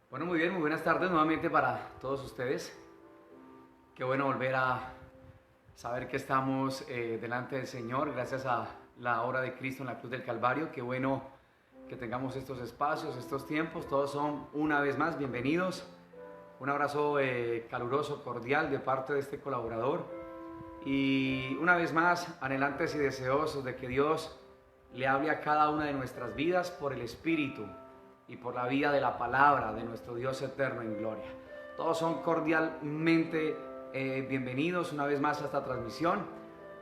Bueno, muy bien, muy buenas tardes nuevamente para todos ustedes. Qué bueno volver a saber que estamos delante del Señor gracias a la obra de Cristo en la cruz del Calvario. Qué bueno que tengamos estos espacios, estos tiempos. Todos son una vez más bienvenidos. Un abrazo caluroso, cordial de parte de este colaborador. Y una vez más, anhelantes y deseosos de que Dios le hable a cada una de nuestras vidas por el Espíritu y por la vida de la palabra de nuestro Dios eterno en gloria. Todos son cordialmente bienvenidos una vez más a esta transmisión,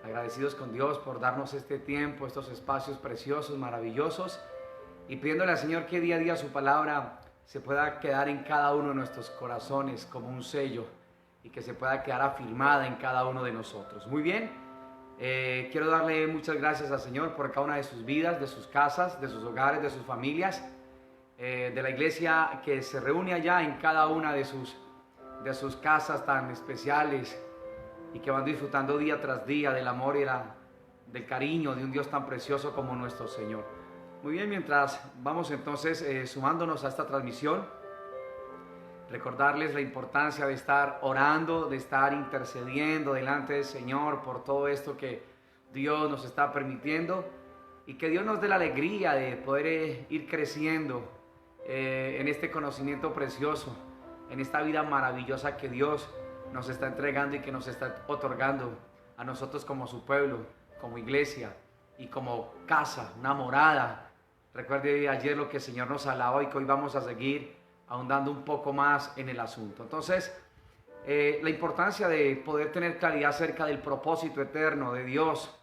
agradecidos con Dios por darnos este tiempo, estos espacios preciosos, maravillosos, y pidiéndole al Señor que día a día su palabra se pueda quedar en cada uno de nuestros corazones como un sello y que se pueda quedar afirmada en cada uno de nosotros. Muy bien, quiero darle muchas gracias al Señor por cada una de sus vidas, de sus casas, de sus hogares, de sus familias, de la iglesia que se reúne allá en cada una de sus casas tan especiales y que van disfrutando día tras día del amor y del cariño de un Dios tan precioso como nuestro Señor. Muy bien, mientras vamos entonces sumándonos a esta transmisión, recordarles la importancia de estar orando, de estar intercediendo delante del Señor por todo esto que Dios nos está permitiendo y que Dios nos dé la alegría de poder ir creciendo en este conocimiento precioso, en esta vida maravillosa que Dios nos está entregando y que nos está otorgando a nosotros como su pueblo, como iglesia y como casa, una morada. Recuerde ayer lo que el Señor nos hablaba y que hoy vamos a seguir ahondando un poco más en el asunto. Entonces, la importancia de poder tener claridad acerca del propósito eterno de Dios,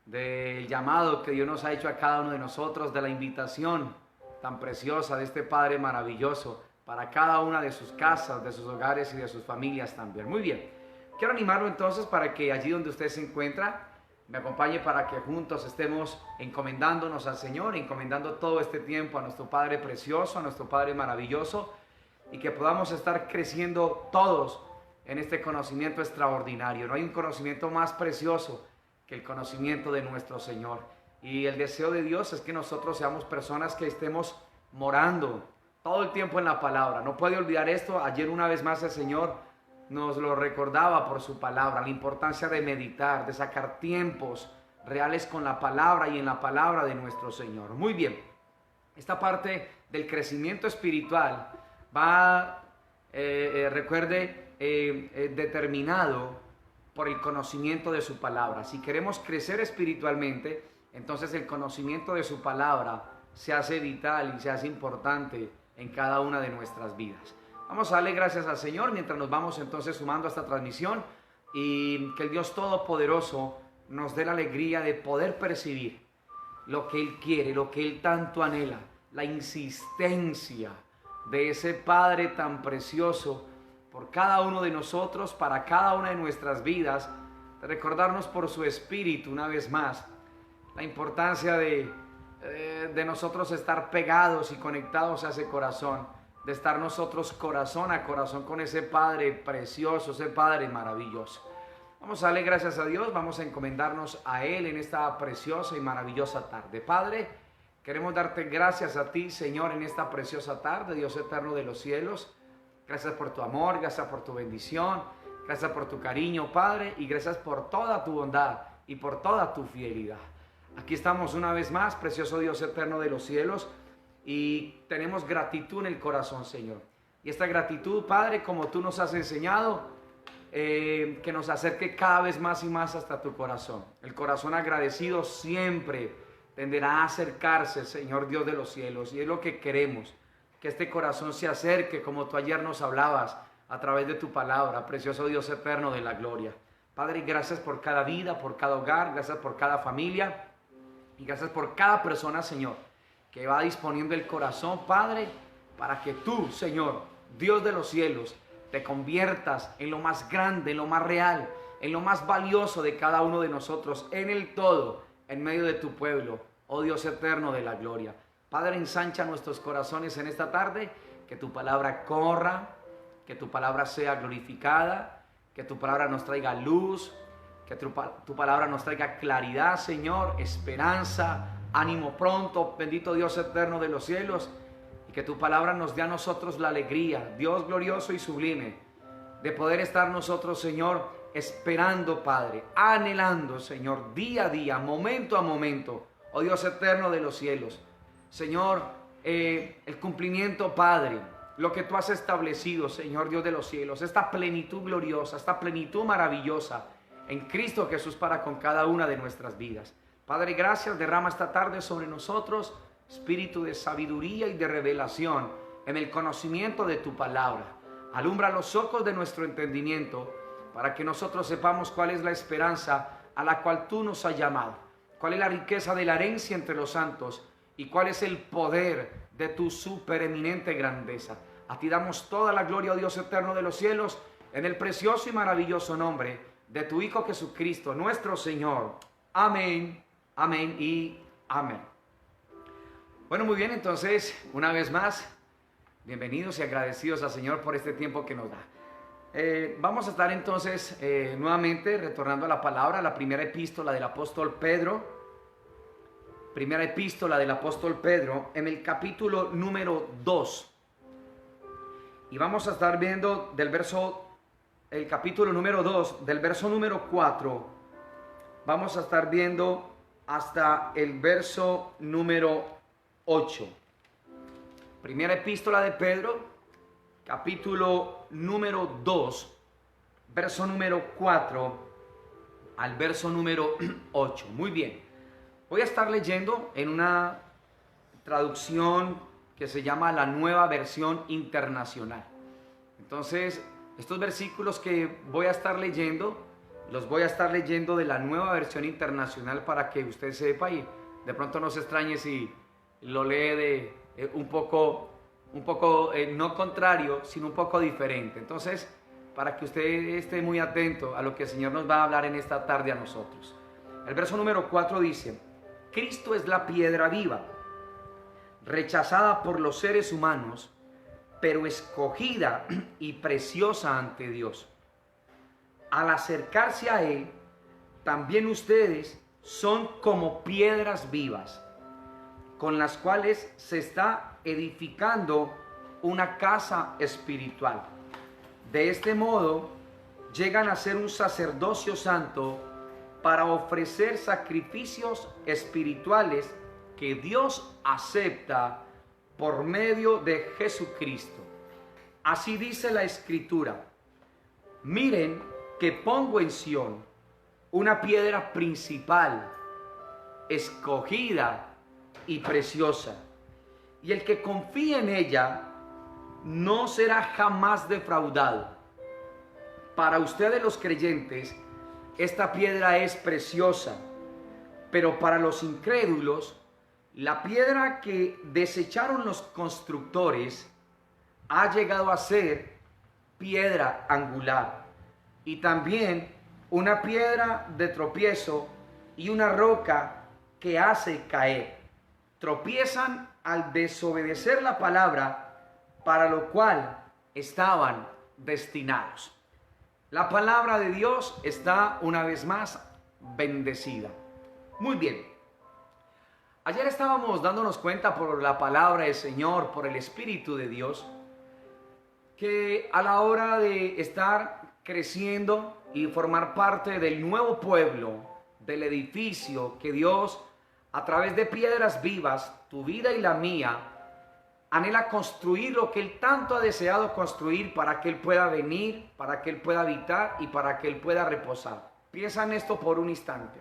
del llamado que Dios nos ha hecho a cada uno de nosotros, de la invitación tan preciosa de este Padre maravilloso para cada una de sus casas, de sus hogares y de sus familias también. Muy bien, quiero animarlo entonces para que allí donde usted se encuentra me acompañe para que juntos estemos encomendándonos al Señor, encomendando todo este tiempo a nuestro Padre precioso, a nuestro Padre maravilloso, y que podamos estar creciendo todos en este conocimiento extraordinario. No hay un conocimiento más precioso que el conocimiento de nuestro Señor. Y el deseo de Dios es que nosotros seamos personas que estemos morando todo el tiempo en la palabra. No puede olvidar esto. Ayer una vez más el Señor nos lo recordaba por su palabra, la importancia de meditar, de sacar tiempos reales con la palabra y en la palabra de nuestro Señor. Muy bien, esta parte del crecimiento espiritual va, recuerde, determinado por el conocimiento de su palabra. Si queremos crecer espiritualmente, entonces el conocimiento de su palabra se hace vital y se hace importante en cada una de nuestras vidas. Vamos a darle gracias al Señor mientras nos vamos entonces sumando a esta transmisión, y que el Dios Todopoderoso nos dé la alegría de poder percibir lo que Él quiere, lo que Él tanto anhela, la insistencia de ese Padre tan precioso por cada uno de nosotros, para cada una de nuestras vidas, de recordarnos por su Espíritu una vez más la importancia de nosotros estar pegados y conectados a ese corazón, de estar nosotros corazón a corazón con ese Padre precioso, ese Padre maravilloso. Vamos a darle gracias a Dios, vamos a encomendarnos a Él en esta preciosa y maravillosa tarde. Padre, queremos darte gracias a ti, Señor, en esta preciosa tarde, Dios eterno de los cielos. Gracias por tu amor, gracias por tu bendición, gracias por tu cariño, Padre, y gracias por toda tu bondad y por toda tu fidelidad. Aquí estamos una vez más, precioso Dios eterno de los cielos, y tenemos gratitud en el corazón, Señor. Y esta gratitud, Padre, como tú nos has enseñado, que nos acerque cada vez más y más hasta tu corazón. El corazón agradecido siempre tenderá a acercarse, Señor Dios de los cielos, y es lo que queremos, que este corazón se acerque como tú ayer nos hablabas a través de tu palabra, precioso Dios eterno de la gloria. Padre, gracias por cada vida, por cada hogar, gracias por cada familia, y gracias por cada persona, Señor, que va disponiendo el corazón, Padre, para que tú, Señor, Dios de los cielos, te conviertas en lo más grande, en lo más real, en lo más valioso de cada uno de nosotros, en el todo, en medio de tu pueblo, oh Dios eterno de la gloria. Padre, ensancha nuestros corazones en esta tarde, que tu palabra corra, que tu palabra sea glorificada, que tu palabra nos traiga luz, que tu palabra nos traiga claridad, Señor, esperanza, ánimo pronto, bendito Dios eterno de los cielos, y que tu palabra nos dé a nosotros la alegría, Dios glorioso y sublime, de poder estar nosotros, Señor, esperando, Padre, anhelando, Señor, día a día, momento a momento, oh Dios eterno de los cielos, Señor, el cumplimiento, Padre, lo que tú has establecido, Señor Dios de los cielos, esta plenitud gloriosa, esta plenitud maravillosa en Cristo Jesús para con cada una de nuestras vidas. Padre, gracias, derrama esta tarde sobre nosotros espíritu de sabiduría y de revelación en el conocimiento de tu palabra. Alumbra los ojos de nuestro entendimiento para que nosotros sepamos cuál es la esperanza a la cual tú nos has llamado, cuál es la riqueza de la herencia entre los santos y cuál es el poder de tu supereminente grandeza. A ti damos toda la gloria, oh Dios eterno de los cielos, en el precioso y maravilloso nombre de tu Hijo Jesucristo, nuestro Señor. Amén, amén y amén. Bueno, muy bien, entonces, una vez más, bienvenidos y agradecidos al Señor por este tiempo que nos da. Vamos a estar entonces nuevamente retornando a la palabra, la primera epístola del apóstol Pedro. Primera epístola del apóstol Pedro en el capítulo número 2. Y vamos a estar viendo el capítulo número 2, del verso número 4. Vamos a estar viendo hasta el verso número 8. Primera epístola de Pedro, capítulo número 2, verso número 4 al verso número 8. Muy bien. Voy a estar leyendo en una traducción que se llama la Nueva Versión Internacional. Entonces, estos versículos que voy a estar leyendo, los voy a estar leyendo de la Nueva Versión Internacional para que usted sepa y de pronto no se extrañe si lo lee de un poco no contrario, sino un poco diferente. Entonces, para que usted esté muy atento a lo que el Señor nos va a hablar en esta tarde a nosotros. El verso número 4 dice: Cristo es la piedra viva, rechazada por los seres humanos, pero escogida y preciosa ante Dios. Al acercarse a Él, también ustedes son como piedras vivas, con las cuales se está edificando una casa espiritual. De este modo, llegan a ser un sacerdocio santo para ofrecer sacrificios espirituales que Dios acepta por medio de Jesucristo. Así dice la Escritura: miren que pongo en Sión una piedra principal, escogida y preciosa, y el que confíe en ella no será jamás defraudado. Para ustedes los creyentes, esta piedra es preciosa, pero para los incrédulos, la piedra que desecharon los constructores ha llegado a ser piedra angular y también una piedra de tropiezo y una roca que hace caer. Tropiezan al desobedecer la palabra para lo cual estaban destinados. La palabra de Dios está una vez más bendecida. Muy bien. Ayer estábamos dándonos cuenta por la palabra del Señor, por el Espíritu de Dios, que a la hora de estar creciendo y formar parte del nuevo pueblo, del edificio que Dios, a través de piedras vivas, tu vida y la mía, anhela construir lo que Él tanto ha deseado construir para que Él pueda venir, para que Él pueda habitar y para que Él pueda reposar. Piensa en esto por un instante.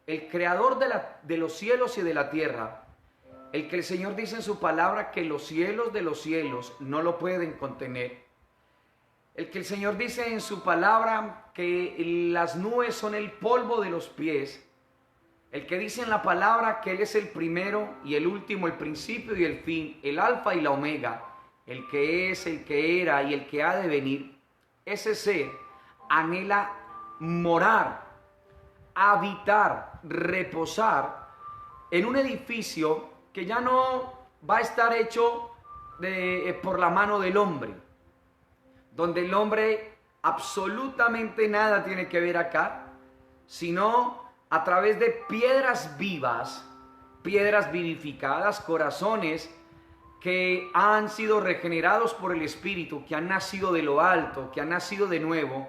El creador de los cielos y de la tierra, el que el Señor dice en su palabra que los cielos de los cielos no lo pueden contener. El que el Señor dice en su palabra que las nubes son el polvo de los pies. El que dice en la palabra que Él es el primero y el último, el principio y el fin, el alfa y la omega, el que es, el que era y el que ha de venir. Ese ser anhela morar, habitar, reposar en un edificio que ya no va a estar hecho por la mano del hombre, donde el hombre absolutamente nada tiene que ver acá, sino a través de piedras vivas, piedras vivificadas, corazones que han sido regenerados por el Espíritu, que han nacido de lo alto, que han nacido de nuevo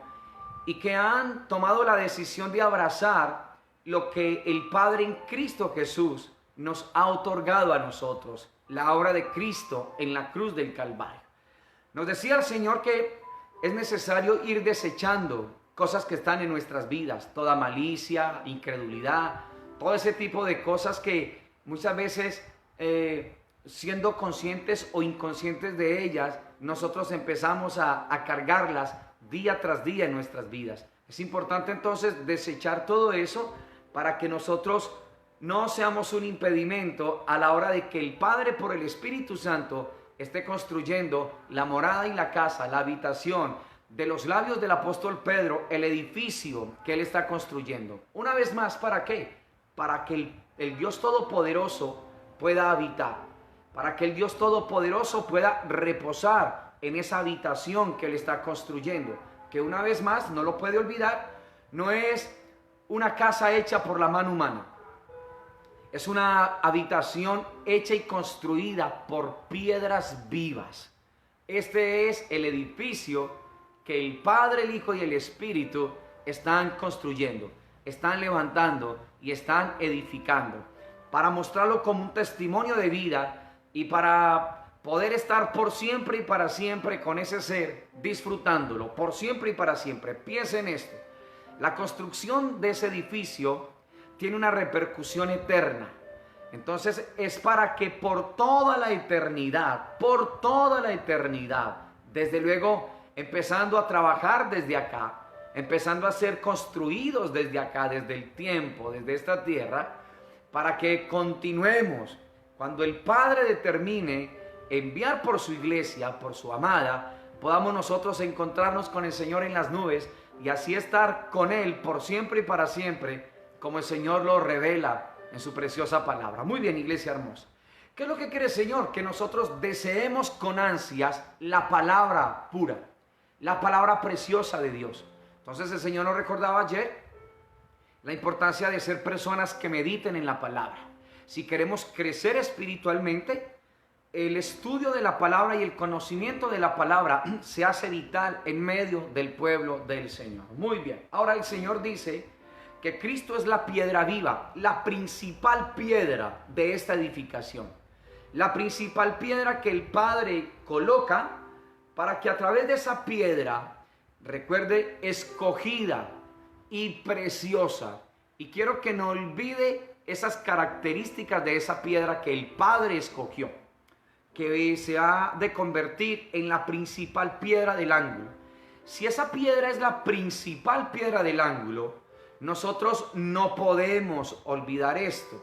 y que han tomado la decisión de abrazar lo que el Padre en Cristo Jesús nos ha otorgado a nosotros, la obra de Cristo en la cruz del Calvario. Nos decía el Señor que es necesario ir desechando cosas que están en nuestras vidas, toda malicia, incredulidad, todo ese tipo de cosas que muchas veces, siendo conscientes o inconscientes de ellas, nosotros empezamos a cargarlas día tras día en nuestras vidas. Es importante entonces desechar todo eso para que nosotros no seamos un impedimento a la hora de que el Padre por el Espíritu Santo esté construyendo la morada y la casa, la habitación de los labios del apóstol Pedro, el edificio que él está construyendo. Una vez más, ¿para qué? Para que el Dios Todopoderoso pueda habitar, para que el Dios Todopoderoso pueda reposar en esa habitación que él está construyendo, que una vez más, no lo puede olvidar, no es una casa hecha por la mano humana. Es una habitación hecha y construida por piedras vivas. Este es el edificio que el Padre, el Hijo y el Espíritu están construyendo, están levantando y están edificando, para mostrarlo como un testimonio de vida y para poder estar por siempre y para siempre con ese ser, disfrutándolo, por siempre y para siempre. Piensen en esto. La construcción de ese edificio tiene una repercusión eterna. Entonces es para que por toda la eternidad, desde luego empezando a trabajar desde acá, empezando a ser construidos desde acá, desde el tiempo, desde esta tierra, para que continuemos. Cuando el Padre determine enviar por su iglesia, por su amada, podamos nosotros encontrarnos con el Señor en las nubes y así estar con Él por siempre y para siempre, como el Señor lo revela en su preciosa palabra. Muy bien, iglesia hermosa. ¿Qué es lo que quiere el Señor? Que nosotros deseemos con ansias la palabra pura, la palabra preciosa de Dios. Entonces el Señor nos recordaba ayer la importancia de ser personas que mediten en la palabra. Si queremos crecer espiritualmente, el estudio de la palabra y el conocimiento de la palabra se hace vital en medio del pueblo del Señor. Muy bien. Ahora el Señor dice que Cristo es la piedra viva, la principal piedra de esta edificación. La principal piedra que el Padre coloca para que a través de esa piedra, recuerde, escogida y preciosa. Y quiero que no olvide esas características de esa piedra que el Padre escogió, que se ha de convertir en la principal piedra del ángulo. Si esa piedra es la principal piedra del ángulo, nosotros no podemos olvidar esto.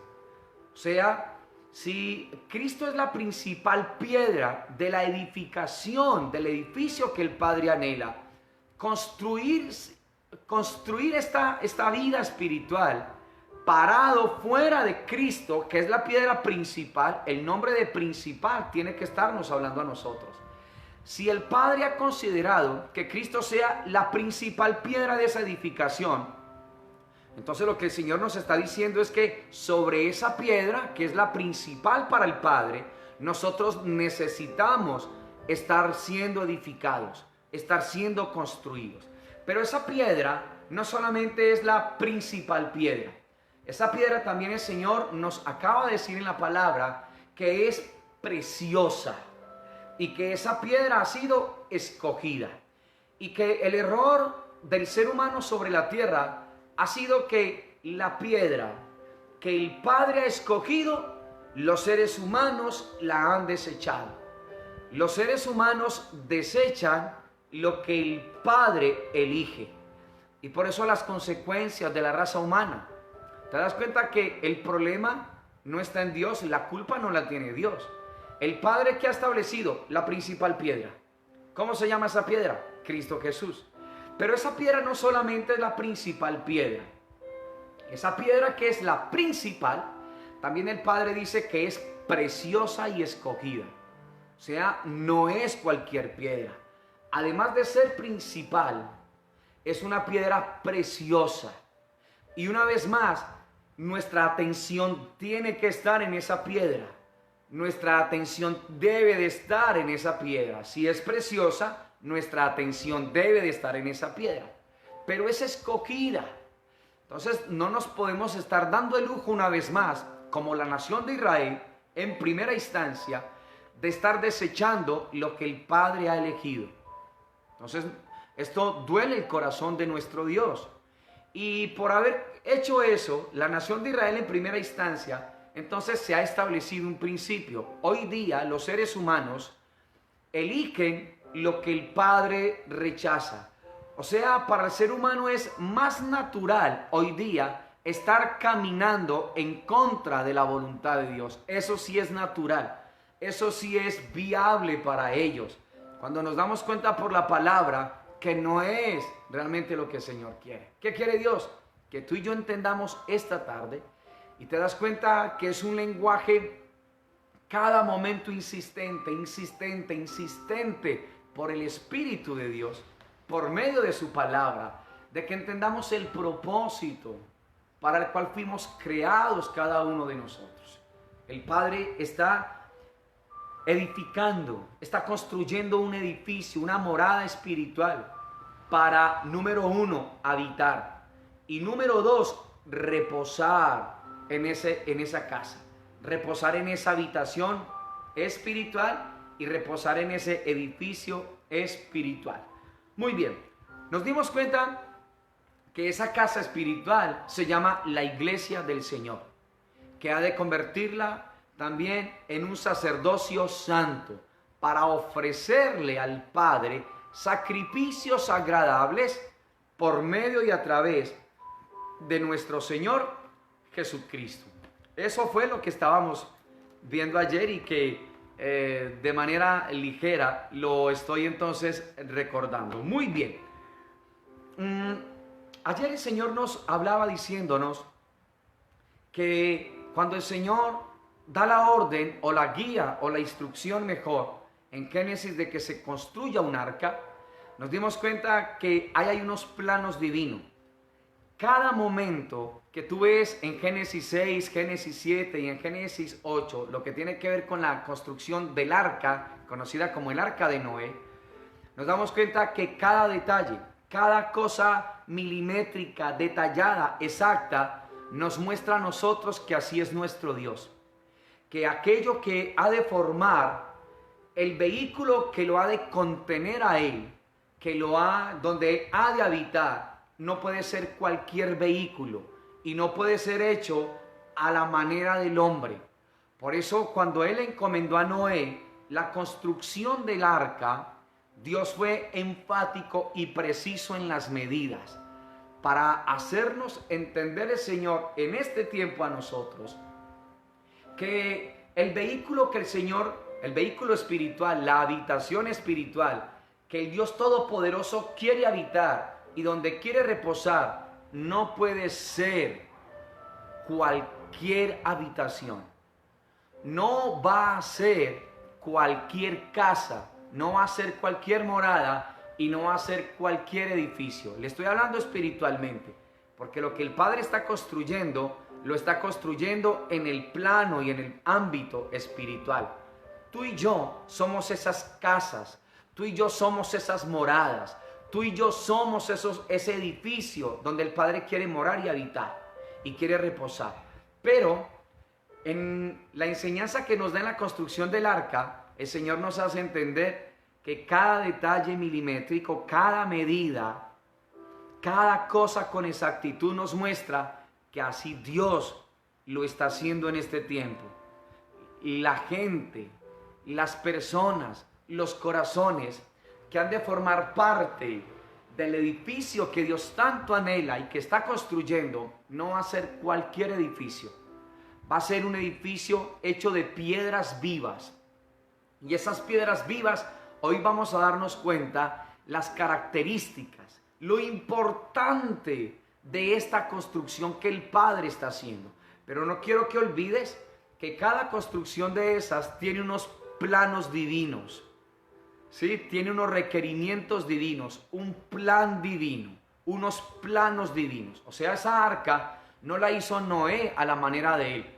O sea, si Cristo es la principal piedra de la edificación, del edificio que el Padre anhela, construir esta vida espiritual parado fuera de Cristo, que es la piedra principal, el nombre de principal tiene que estarnos hablando a nosotros. Si el Padre ha considerado que Cristo sea la principal piedra de esa edificación, entonces lo que el Señor nos está diciendo es que sobre esa piedra, que es la principal para el Padre, nosotros necesitamos estar siendo edificados, estar siendo construidos. Pero esa piedra no solamente es la principal piedra. Esa piedra también el Señor nos acaba de decir en la palabra que es preciosa y que esa piedra ha sido escogida y que el error del ser humano sobre la tierra ha sido que la piedra que el Padre ha escogido, los seres humanos la han desechado. Los seres humanos desechan lo que el Padre elige. Y por eso las consecuencias de la raza humana. ¿Te das cuenta que el problema no está en Dios? La culpa no la tiene Dios. El Padre que ha establecido la principal piedra. ¿Cómo se llama esa piedra? Cristo Jesús. Pero esa piedra no solamente es la principal piedra. Esa piedra que es la principal, también el Padre dice que es preciosa y escogida. O sea, no es cualquier piedra. Además de ser principal, es una piedra preciosa. Y una vez más, nuestra atención tiene que estar en esa piedra. nuestra atención debe de estar en esa piedra. Si es preciosa, nuestra atención debe de estar en esa piedra. Pero es escogida. Entonces no nos podemos estar dando el lujo una vez más, como la nación de Israel, en primera instancia, de estar desechando lo que el Padre ha elegido. Entonces esto duele el corazón de nuestro Dios. Y por haber hecho eso, la nación de Israel en primera instancia, entonces se ha establecido un principio. Hoy día los seres humanos eligen lo que el Padre rechaza. O sea, para el ser humano es más natural hoy día estar caminando en contra de la voluntad de Dios. Eso sí es natural. Eso sí es viable para ellos. Cuando nos damos cuenta por la palabra que no es realmente lo que el Señor quiere. ¿Qué quiere Dios? Que tú y yo entendamos esta tarde y te das cuenta que es un lenguaje cada momento insistente, insistente, insistente por el Espíritu de Dios, por medio de su palabra, de que entendamos el propósito para el cual fuimos creados cada uno de nosotros. El Padre está edificando, está construyendo un edificio, una morada espiritual para, número 1, habitar, y número 2, reposar en esa casa, reposar en esa habitación espiritual y reposar en ese edificio espiritual. Muy bien, nos dimos cuenta que esa casa espiritual se llama la iglesia del Señor, que ha de convertirla también en un sacerdocio santo para ofrecerle al Padre sacrificios agradables por medio y a través de nuestro Señor Jesucristo. Eso fue lo que estábamos viendo ayer y que de manera ligera lo estoy entonces recordando. Muy bien. Ayer el Señor nos hablaba diciéndonos que cuando el Señor da la orden o la guía o la instrucción mejor en Génesis de que se construya un arca, nos dimos cuenta que ahí hay unos planos divinos. Cada momento que tú ves en Génesis 6, Génesis 7 y en Génesis 8, lo que tiene que ver con la construcción del arca, conocida como el arca de Noé, nos damos cuenta que cada detalle, cada cosa milimétrica, detallada, exacta, nos muestra a nosotros que así es nuestro Dios. Que aquello que ha de formar el vehículo que lo ha de contener a Él, donde Él ha de habitar, no puede ser cualquier vehículo y no puede ser hecho a la manera del hombre. Por eso cuando Él encomendó a Noé la construcción del arca, Dios fue enfático y preciso en las medidas para hacernos entender el Señor en este tiempo a nosotros que el vehículo que el Señor, el vehículo espiritual, la habitación espiritual que el Dios Todopoderoso quiere habitar y donde quiere reposar, no puede ser cualquier habitación. No va a ser cualquier casa, no va a ser cualquier morada y no va a ser cualquier edificio. Le estoy hablando espiritualmente, porque lo que el Padre está construyendo, lo está construyendo en el plano y en el ámbito espiritual. Tú y yo somos esas casas, tú y yo somos esas moradas, tú y yo somos ese edificio donde el Padre quiere morar y habitar y quiere reposar. Pero en la enseñanza que nos da en la construcción del arca, el Señor nos hace entender que cada detalle milimétrico, cada medida, cada cosa con exactitud nos muestra que así Dios lo está haciendo en este tiempo. Y la gente, las personas, los corazones que han de formar parte del edificio que Dios tanto anhela y que está construyendo, no va a ser cualquier edificio. Va a ser un edificio hecho de piedras vivas. Y esas piedras vivas, hoy vamos a darnos cuenta las características, lo importante de esta construcción que el Padre está haciendo. Pero no quiero que olvides que cada construcción de esas tiene unos planos divinos, ¿sí? Tiene unos requerimientos divinos, un plan divino, unos planos divinos. O sea, esa arca no la hizo Noé a la manera de él.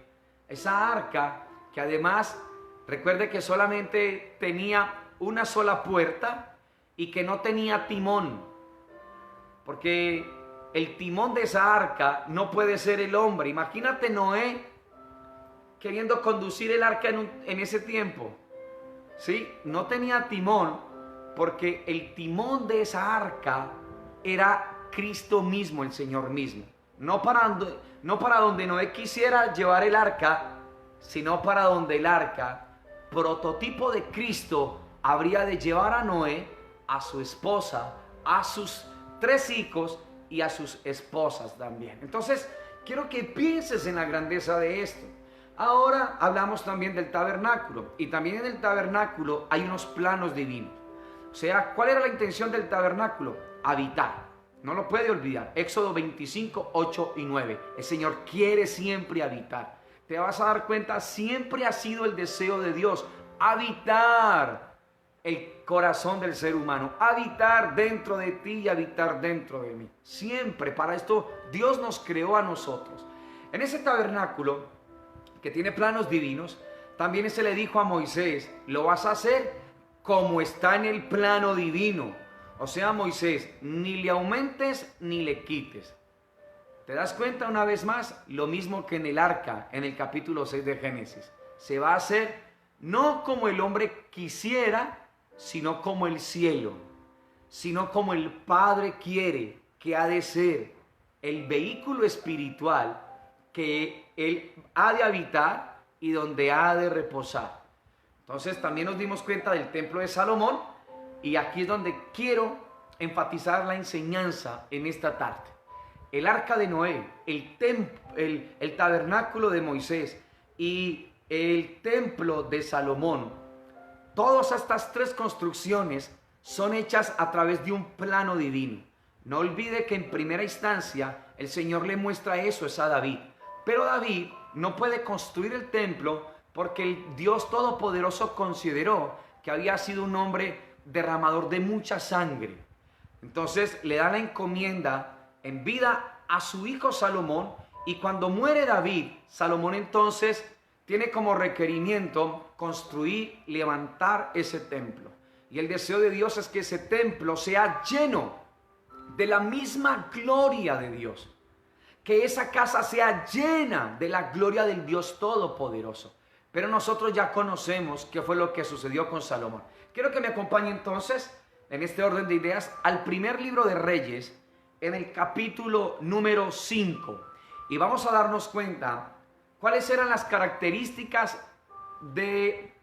Esa arca que además Recuerde que solamente tenía una sola puerta y que no tenía timón, porque el timón de esa arca no puede ser el hombre. Imagínate Noé queriendo conducir el arca en ese tiempo, ¿sí? No tenía timón, porque el timón de esa arca era Cristo mismo, el Señor mismo. No para donde Noé quisiera llevar el arca, sino para donde el arca, prototipo de Cristo, habría de llevar a Noé, a su esposa, a sus 3 hijos y a sus esposas también. Entonces, quiero que pienses en la grandeza de esto. Ahora hablamos también del tabernáculo, y también en el tabernáculo hay unos planos divinos. O sea, ¿cuál era la intención del tabernáculo? Habitar. No lo puede olvidar. Éxodo 25, 8 y 9. El Señor quiere siempre habitar. Te vas a dar cuenta, siempre ha sido el deseo de Dios habitar el corazón del ser humano, habitar dentro de ti y habitar dentro de mí. Siempre, para esto Dios nos creó a nosotros. En ese tabernáculo, que tiene planos divinos, también se le dijo a Moisés: lo vas a hacer como está en el plano divino. O sea, Moisés, ni le aumentes ni le quites. ¿Te das cuenta una vez más? Lo mismo que en el arca, en el capítulo 6 de Génesis. Se va a hacer no como el hombre quisiera, sino como el cielo, sino como el Padre quiere que ha de ser el vehículo espiritual que Él ha de habitar y donde ha de reposar. Entonces también nos dimos cuenta del templo de Salomón, y aquí es donde quiero enfatizar la enseñanza en esta tarde. El arca de Noé, el tabernáculo de Moisés y el templo de Salomón, todas estas 3 construcciones son hechas a través de un plano divino. No olvide que en primera instancia el Señor le muestra eso a David. Pero David no puede construir el templo porque el Dios Todopoderoso consideró que había sido un hombre derramador de mucha sangre. Entonces le da la encomienda en vida a su hijo Salomón, y cuando muere David, Salomón entonces tiene como requerimiento construir, levantar ese templo. Y el deseo de Dios es que ese templo sea lleno de la misma gloria de Dios. Que esa casa sea llena de la gloria del Dios Todopoderoso. Pero nosotros ya conocemos qué fue lo que sucedió con Salomón. Quiero que me acompañe entonces, en este orden de ideas, al primer libro de Reyes, en el capítulo número 5. Y vamos a darnos cuenta cuáles eran las características de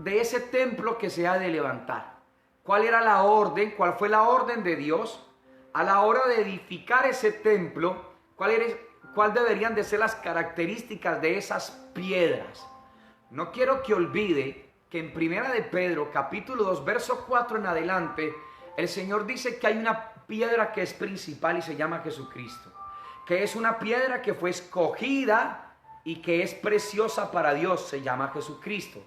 ese templo que se ha de levantar. ¿Cuál era la orden? ¿Cuál fue la orden de Dios a la hora de edificar ese templo? ¿Cuál deberían de ser las características de esas piedras? No quiero que olvide que en Primera de Pedro, capítulo 2, verso 4 en adelante, el Señor dice que hay una piedra que es principal y se llama Jesucristo. Que es una piedra que fue escogida y que es preciosa para Dios, se llama Jesucristo.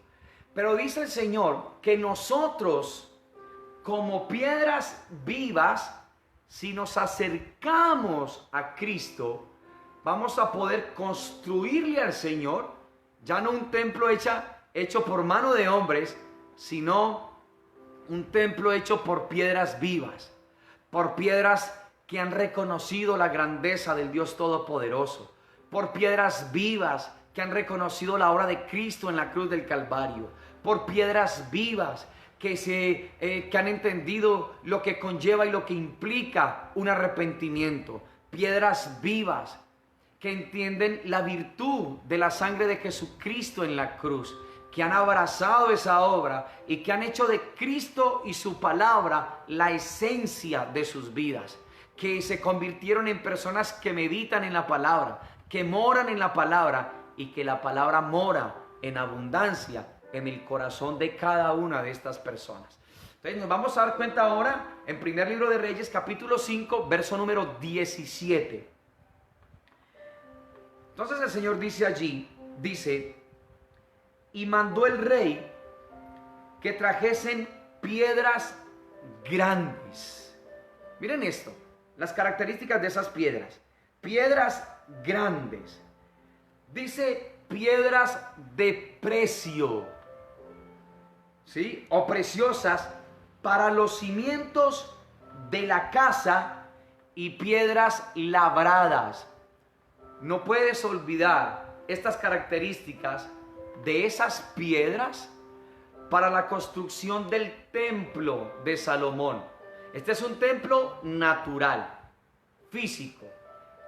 Pero dice el Señor que nosotros, como piedras vivas, si nos acercamos a Cristo, vamos a poder construirle al Señor, ya no un templo hecho por mano de hombres, sino un templo hecho por piedras vivas, por piedras que han reconocido la grandeza del Dios Todopoderoso, por piedras vivas que han reconocido la obra de Cristo en la cruz del Calvario, por piedras vivas que han entendido lo que conlleva y lo que implica un arrepentimiento, piedras vivas que entienden la virtud de la sangre de Jesucristo en la cruz, que han abrazado esa obra y que han hecho de Cristo y su palabra la esencia de sus vidas, que se convirtieron en personas que meditan en la palabra, que moran en la palabra y que la palabra mora en abundancia en el corazón de cada una de estas personas. Entonces nos vamos a dar cuenta ahora en primer libro de Reyes, capítulo 5, verso número 17. Entonces el Señor dice allí, y mandó el rey que trajesen piedras grandes. Miren esto, las características de esas piedras. Piedras grandes. Dice piedras de precio. ¿sí? O preciosas para los cimientos de la casa y piedras labradas. No puedes olvidar estas características de esas piedras para la construcción del templo de Salomón. Este es un templo natural, físico.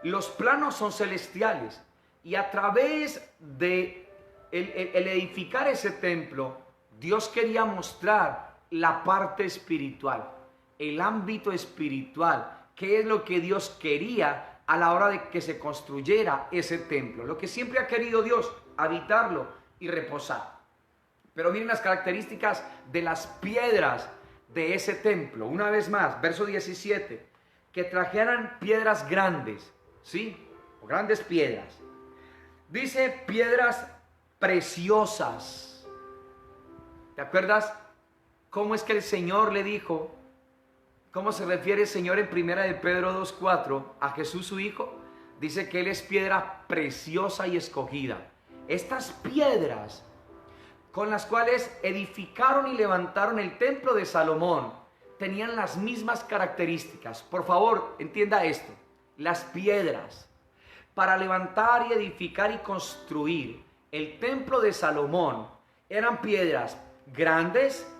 Los planos son celestiales y a través de el edificar ese templo, Dios quería mostrar la parte espiritual, el ámbito espiritual, qué es lo que Dios quería a la hora de que se construyera ese templo, lo que siempre ha querido Dios, habitarlo y reposar. Pero miren las características de las piedras de ese templo. Una vez más, verso 17, que trajeran piedras grandes, ¿sí? O grandes piedras. Dice piedras preciosas. ¿Te acuerdas cómo es que el Señor le dijo? ¿Cómo se refiere el Señor en 1 de Pedro 2:4 a Jesús su Hijo? Dice que Él es piedra preciosa y escogida. Estas piedras con las cuales edificaron y levantaron el templo de Salomón tenían las mismas características. Por favor, entienda esto. Las piedras para levantar y edificar y construir el templo de Salomón eran piedras grandes,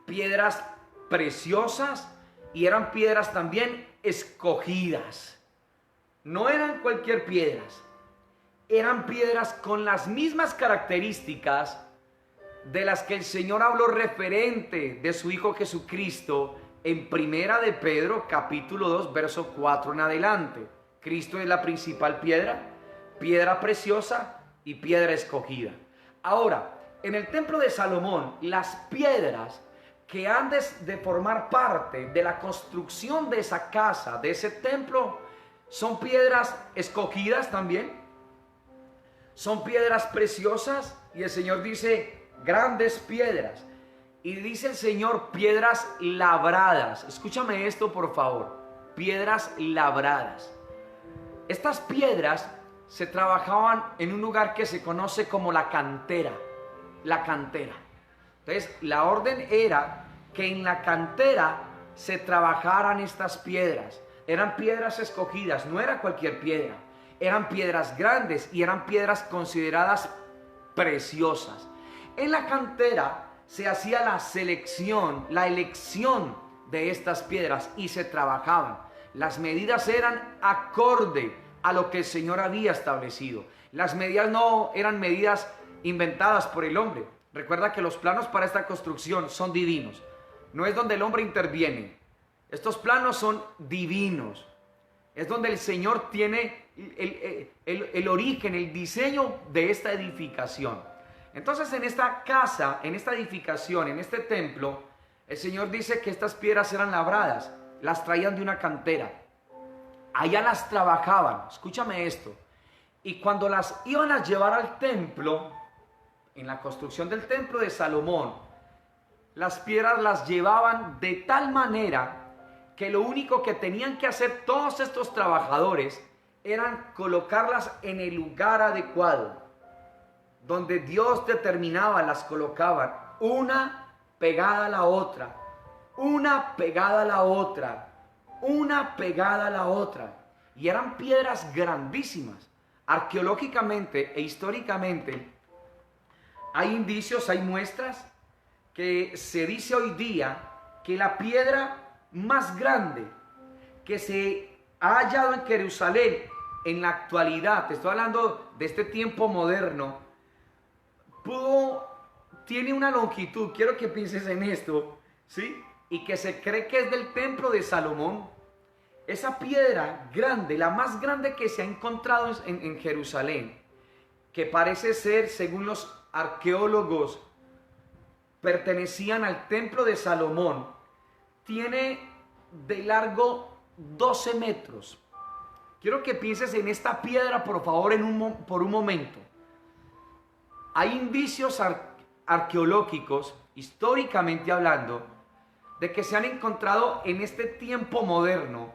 piedras preciosas y eran piedras también escogidas. No eran cualquier piedras, eran piedras con las mismas características de las que el Señor habló referente de su Hijo Jesucristo en 1 de Pedro capítulo 2 verso 4 en adelante. Cristo es la principal piedra, piedra preciosa y piedra escogida. Ahora, en el templo de Salomón, las piedras que han de formar parte de la construcción de esa casa, de ese templo, son piedras escogidas también, son piedras preciosas, y el Señor dice grandes piedras, y dice el Señor piedras labradas. Escúchame esto por favor, piedras labradas. Estas piedras se trabajaban en un lugar que se conoce como la cantera. La cantera. Entonces, la orden era que en la cantera se trabajaran estas piedras. Eran piedras escogidas, no era cualquier piedra. Eran piedras grandes y eran piedras consideradas preciosas. En la cantera se hacía la selección, la elección de estas piedras y se trabajaban. Las medidas eran acorde a lo que el Señor había establecido. Las medidas no eran medidas inventadas por el hombre. Recuerda que los planos para esta construcción son divinos. No es donde el hombre interviene. Estos planos son divinos. Es donde el Señor tiene el origen, el diseño de esta edificación. Entonces en esta casa, en esta edificación, en este templo, el Señor dice que estas piedras eran labradas, las traían de una cantera. Allá las trabajaban, escúchame esto. Y cuando las iban a llevar al templo, en la construcción del templo de Salomón, las piedras las llevaban de tal manera que lo único que tenían que hacer todos estos trabajadores eran colocarlas en el lugar adecuado. Donde Dios determinaba, las colocaban una pegada a la otra, una pegada a la otra, una pegada a la otra. Y eran piedras grandísimas. Arqueológicamente e históricamente hay indicios, hay muestras que se dice hoy día que la piedra más grande que se ha hallado en Jerusalén en la actualidad, te estoy hablando de este tiempo moderno, tiene una longitud, quiero que pienses en esto, ¿sí? Y que se cree que es del templo de Salomón. Esa piedra grande, la más grande que se ha encontrado en Jerusalén, que parece ser, según los arqueólogos, pertenecían al templo de Salomón, tiene de largo 12 metros. Quiero que pienses en esta piedra, por favor, por un momento. Hay indicios arqueológicos, históricamente hablando, de que se han encontrado en este tiempo moderno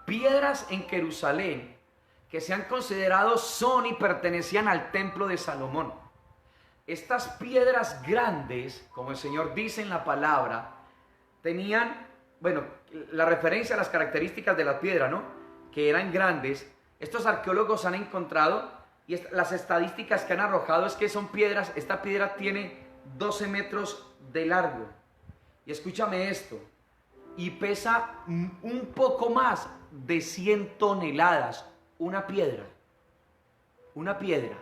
piedras en Jerusalén que se han considerado son y pertenecían al templo de Salomón. estas piedras grandes, como el Señor dice en la palabra, tenían, bueno, la referencia a las características de la piedra, ¿no? Que eran grandes. Estos arqueólogos han encontrado, y las estadísticas que han arrojado es que son piedras, esta piedra tiene 12 metros de largo. Y escúchame esto, y pesa un poco más de 100 toneladas, una piedra. Una piedra.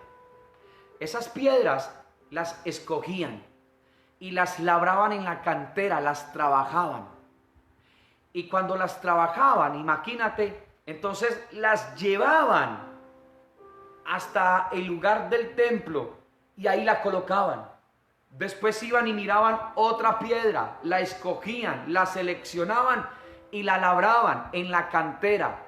Esas piedras las escogían y las labraban en la cantera, las trabajaban. Y cuando las trabajaban, imagínate, entonces las llevaban hasta el lugar del templo y ahí la colocaban. Después iban y miraban otra piedra, la escogían, la seleccionaban y la labraban en la cantera.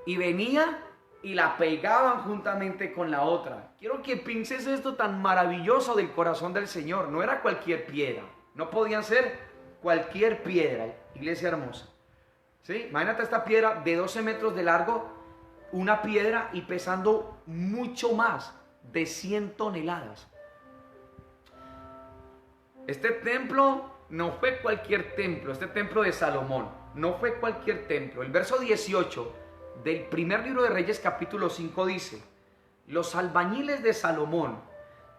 Y venía y la pegaban juntamente con la otra. Quiero que pienses esto tan maravilloso del corazón del Señor. No era cualquier piedra, no podían ser cualquier piedra, iglesia hermosa. ¿Sí? Imagínate esta piedra de 12 metros de largo, una piedra y pesando mucho más de 100 toneladas. Este templo no fue cualquier templo, este templo de Salomón no fue cualquier templo. El verso 18 del primer libro de Reyes capítulo 5 dice: los albañiles de Salomón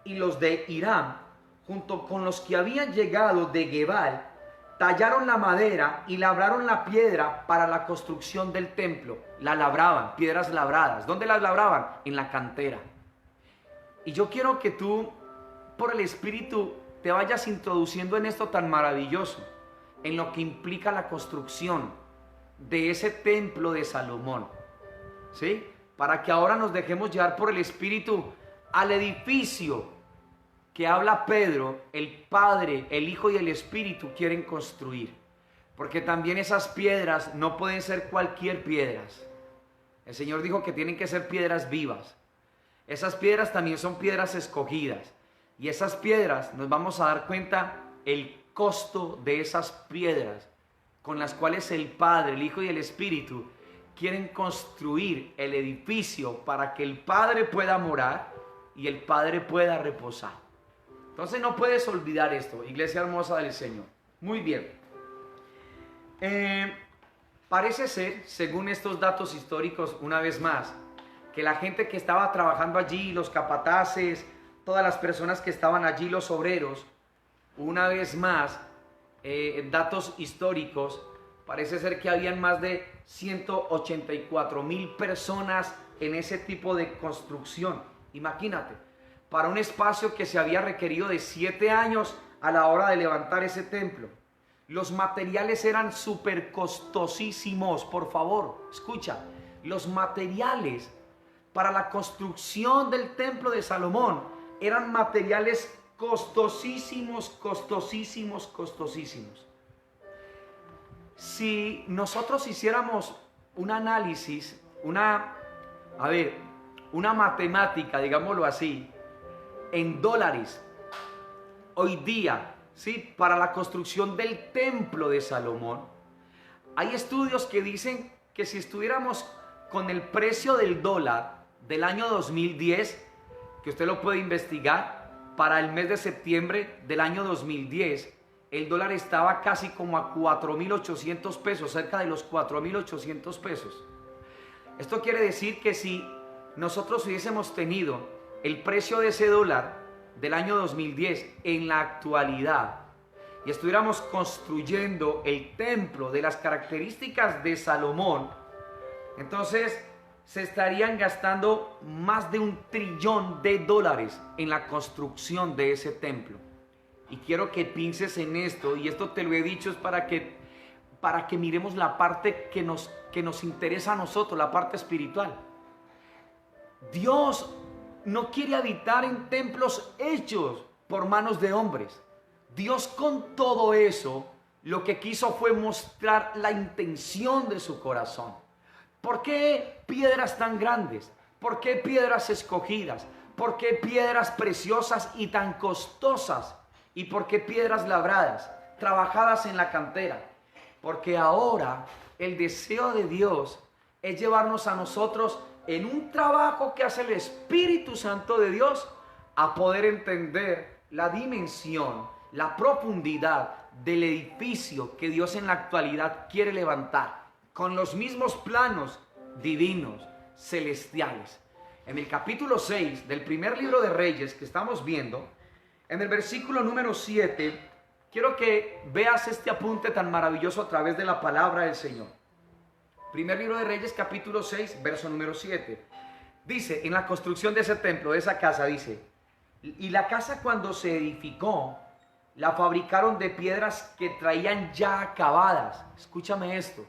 y los de Hiram, junto con los que habían llegado de Gebal, tallaron la madera y labraron la piedra para la construcción del templo. La labraban, piedras labradas. ¿Dónde las labraban? En la cantera. Y yo quiero que tú, por el Espíritu, te vayas introduciendo en esto tan maravilloso, en lo que implica la construcción de ese templo de Salomón, ¿sí? Para que ahora nos dejemos llevar por el Espíritu al edificio que habla Pedro, el Padre, el Hijo y el Espíritu quieren construir. Porque también esas piedras no pueden ser cualquier piedras. El Señor dijo que tienen que ser piedras vivas. Esas piedras también son piedras escogidas. Y esas piedras, nos vamos a dar cuenta el costo de esas piedras con las cuales el Padre, el Hijo y el Espíritu quieren construir el edificio para que el Padre pueda morar y el Padre pueda reposar. Entonces no puedes olvidar esto, iglesia hermosa del Señor. Muy bien. Parece ser, según estos datos históricos, una vez más, que la gente que estaba trabajando allí, los capataces, todas las personas que estaban allí, los obreros, una vez más, datos históricos, parece ser que habían más de 184,000 personas en ese tipo de construcción. Imagínate, para un espacio que se había requerido de 7 años a la hora de levantar ese templo. Los materiales eran súper costosísimos, por favor, escucha, los materiales para la construcción del templo de Salomón eran materiales costosísimos, costosísimos, costosísimos. Si nosotros hiciéramos un análisis, una matemática, digámoslo así, en dólares, hoy día, ¿sí? Para la construcción del templo de Salomón, hay estudios que dicen que si estuviéramos con el precio del dólar del año 2010, que usted lo puede investigar, para el mes de septiembre del año 2010, el dólar estaba casi como a 4,800 pesos, cerca de los 4,800 pesos. Esto quiere decir que si nosotros hubiésemos tenido el precio de ese dólar del año 2010 en la actualidad y estuviéramos construyendo el templo de las características de Salomón, entonces se estarían gastando más de $1 trillón en la construcción de ese templo. Y quiero que pienses en esto, y esto te lo he dicho es para que miremos la parte que nos interesa a nosotros, la parte espiritual. Dios no quiere habitar en templos hechos por manos de hombres. Dios con todo eso lo que quiso fue mostrar la intención de su corazón. ¿Por qué piedras tan grandes? ¿Por qué piedras escogidas? ¿Por qué piedras preciosas y tan costosas? ¿Y por qué piedras labradas, trabajadas en la cantera? Porque ahora el deseo de Dios es llevarnos a nosotros en un trabajo que hace el Espíritu Santo de Dios a poder entender la dimensión, la profundidad del edificio que Dios en la actualidad quiere levantar, con los mismos planos divinos, celestiales. En el capítulo 6 del primer libro de Reyes que estamos viendo, en el versículo número 7, quiero que veas este apunte tan maravilloso a través de la palabra del Señor. Primer libro de Reyes, capítulo 6, verso número 7. Dice, en la construcción de ese templo, de esa casa, dice, y la casa cuando se edificó, la fabricaron de piedras que traían ya acabadas. Escúchame esto.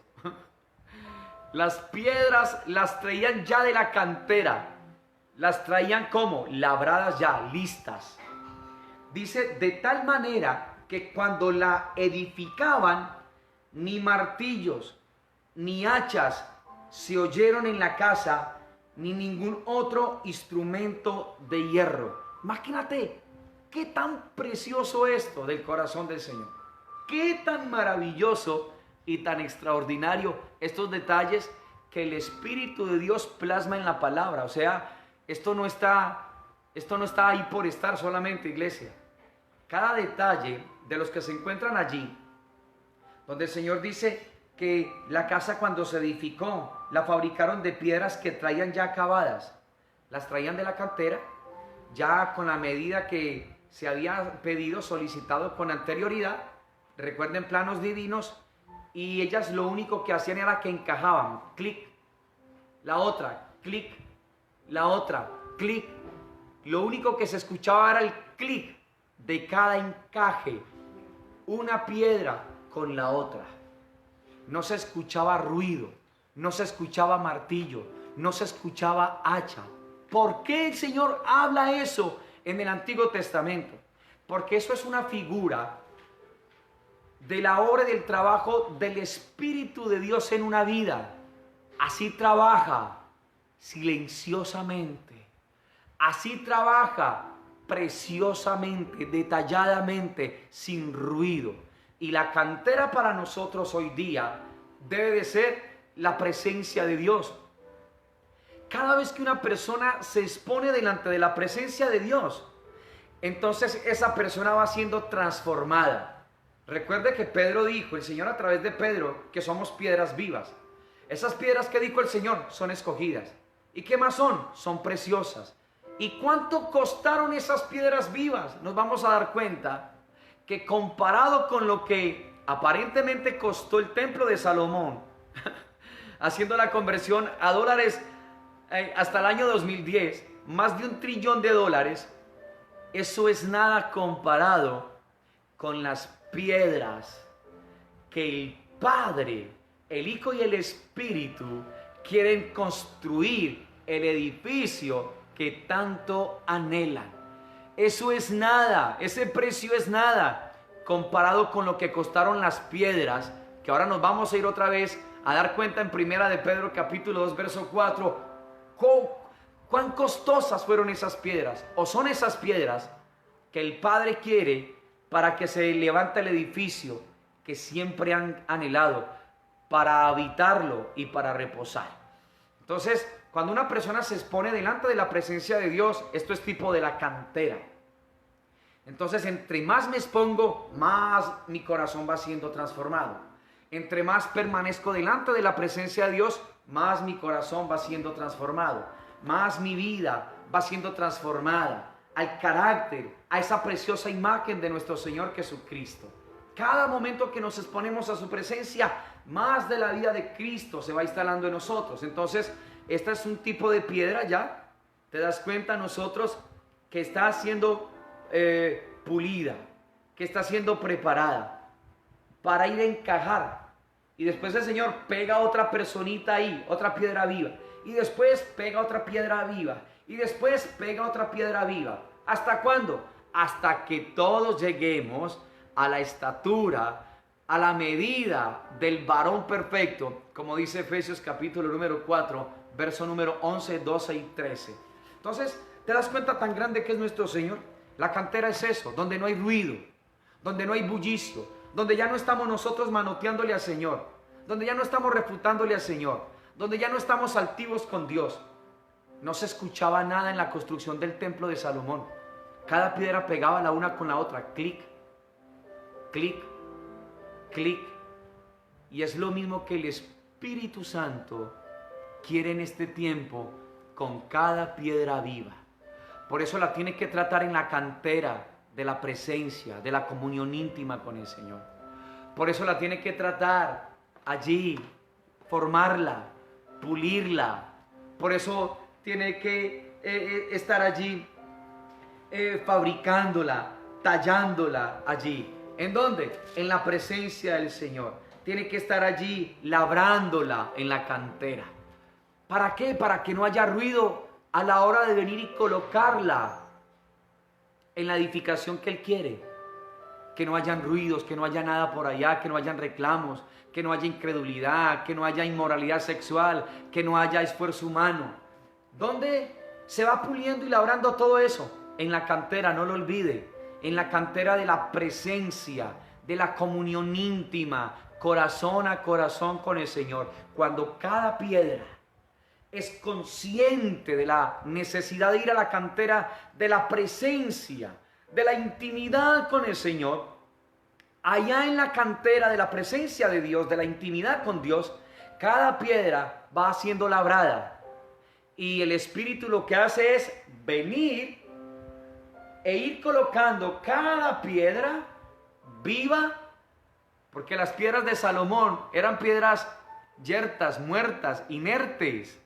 Las piedras las traían ya de la cantera. Las traían como labradas ya, listas. Dice, de tal manera que cuando la edificaban, ni martillos, ni hachas se oyeron en la casa, ni ningún otro instrumento de hierro. Imagínate, qué tan precioso esto del corazón del Señor. Qué tan maravilloso y tan extraordinario estos detalles que el Espíritu de Dios plasma en la palabra. O sea, esto no está ahí por estar solamente, iglesia. Cada detalle de los que se encuentran allí, donde el Señor dice que la casa cuando se edificó, la fabricaron de piedras que traían ya acabadas. Las traían de la cantera, ya con la medida que se había pedido, solicitado con anterioridad. Recuerden, planos divinos. Y ellas lo único que hacían era que encajaban. Clic, la otra, clic, la otra, clic. Lo único que se escuchaba era el clic de cada encaje, una piedra con la otra. No se escuchaba ruido, no se escuchaba martillo, no se escuchaba hacha. ¿Por qué el Señor habla eso en el Antiguo Testamento? Porque eso es una figura de la obra y del trabajo del Espíritu de Dios en una vida. Así trabaja silenciosamente, así trabaja preciosamente, detalladamente, sin ruido. Y la cantera para nosotros hoy día debe de ser la presencia de Dios. Cada vez que una persona se expone delante de la presencia de Dios, entonces esa persona va siendo transformada. Recuerde que Pedro dijo, el Señor a través de Pedro, que somos piedras vivas. Esas piedras que dijo el Señor son escogidas. ¿Y qué más son? Son preciosas. ¿Y cuánto costaron esas piedras vivas? Nos vamos a dar cuenta que comparado con lo que aparentemente costó el templo de Salomón, haciendo la conversión a dólares hasta el año 2010, más de $1 trillón, eso es nada comparado con las piedras que el Padre, el Hijo y el Espíritu quieren construir el edificio que tanto anhelan. Eso es nada, ese precio es nada comparado con lo que costaron las piedras, que ahora nos vamos a ir otra vez a dar cuenta en Primera de Pedro capítulo 2 verso 4, cuán costosas fueron esas piedras, o son esas piedras que el Padre quiere para que se levante el edificio que siempre han anhelado, para habitarlo y para reposar. Entonces, cuando una persona se expone delante de la presencia de Dios, esto es tipo de la cantera. Entonces, entre más me expongo, más mi corazón va siendo transformado. Entre más permanezco delante de la presencia de Dios, más mi corazón va siendo transformado. Más mi vida va siendo transformada al carácter, a esa preciosa imagen de nuestro Señor Jesucristo. Cada momento que nos exponemos a su presencia, más de la vida de Cristo se va instalando en nosotros. Entonces, esta es un tipo de piedra ya, te das cuenta nosotros que está siendo pulida, que está siendo preparada para ir a encajar. Y después el Señor pega otra personita ahí, otra piedra viva. Y después pega otra piedra viva. Y después pega otra piedra viva. ¿Hasta cuándo? Hasta que todos lleguemos a la estatura, a la medida del varón perfecto, como dice Efesios capítulo número 4, verso número 11, 12 y 13. Entonces, ¿te das cuenta tan grande que es nuestro Señor? La cantera es eso, donde no hay ruido, donde no hay bullicio, donde ya no estamos nosotros manoteándole al Señor, donde ya no estamos refutándole al Señor, donde ya no estamos altivos con Dios. No se escuchaba nada en la construcción del templo de Salomón. Cada piedra pegaba la una con la otra, clic, clic, clic. Y es lo mismo que el Espíritu Santo quiere en este tiempo con cada piedra viva. Por eso la tiene que tratar en la cantera de la presencia, de la comunión íntima con el Señor. Por eso la tiene que tratar allí, formarla, pulirla. Por eso tiene que estar allí fabricándola, tallándola allí. ¿En dónde? En la presencia del Señor. Tiene que estar allí labrándola en la cantera. ¿Para qué? Para que no haya ruido a la hora de venir y colocarla en la edificación que Él quiere. Que no hayan ruidos, que no haya nada por allá, que no hayan reclamos, que no haya incredulidad, que no haya inmoralidad sexual, que no haya esfuerzo humano. ¿Dónde se va puliendo y labrando todo eso? En la cantera, no lo olvide, en la cantera de la presencia, de la comunión íntima, corazón a corazón con el Señor. Cuando cada piedra es consciente de la necesidad de ir a la cantera de la presencia, de la intimidad con el Señor, allá en la cantera de la presencia de Dios, de la intimidad con Dios, cada piedra va siendo labrada. Y el Espíritu lo que hace es venir e ir colocando cada piedra viva, porque las piedras de Salomón eran piedras yertas, muertas, inertes.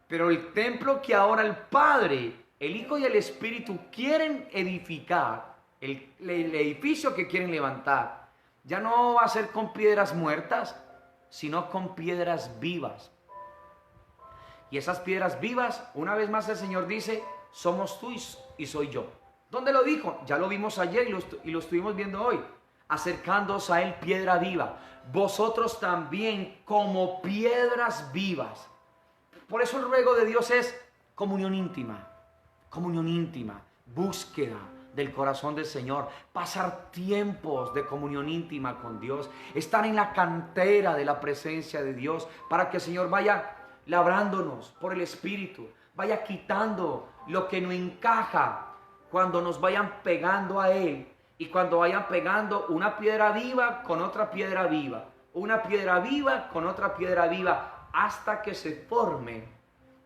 Pero el templo que ahora el Padre, el Hijo y el Espíritu quieren edificar, el edificio que quieren levantar, ya no va a ser con piedras muertas, sino con piedras vivas. Y esas piedras vivas, una vez más el Señor dice, somos tú y soy yo. ¿Dónde lo dijo? Ya lo vimos ayer y lo estuvimos viendo hoy. Acercándoos a Él, piedra viva. Vosotros también como piedras vivas. Por eso el ruego de Dios es comunión íntima, búsqueda del corazón del Señor, pasar tiempos de comunión íntima con Dios, estar en la cantera de la presencia de Dios, para que el Señor vaya labrándonos por el Espíritu, vaya quitando lo que no encaja cuando nos vayan pegando a Él, y cuando vayan pegando una piedra viva con otra piedra viva, una piedra viva con otra piedra viva, hasta que se forme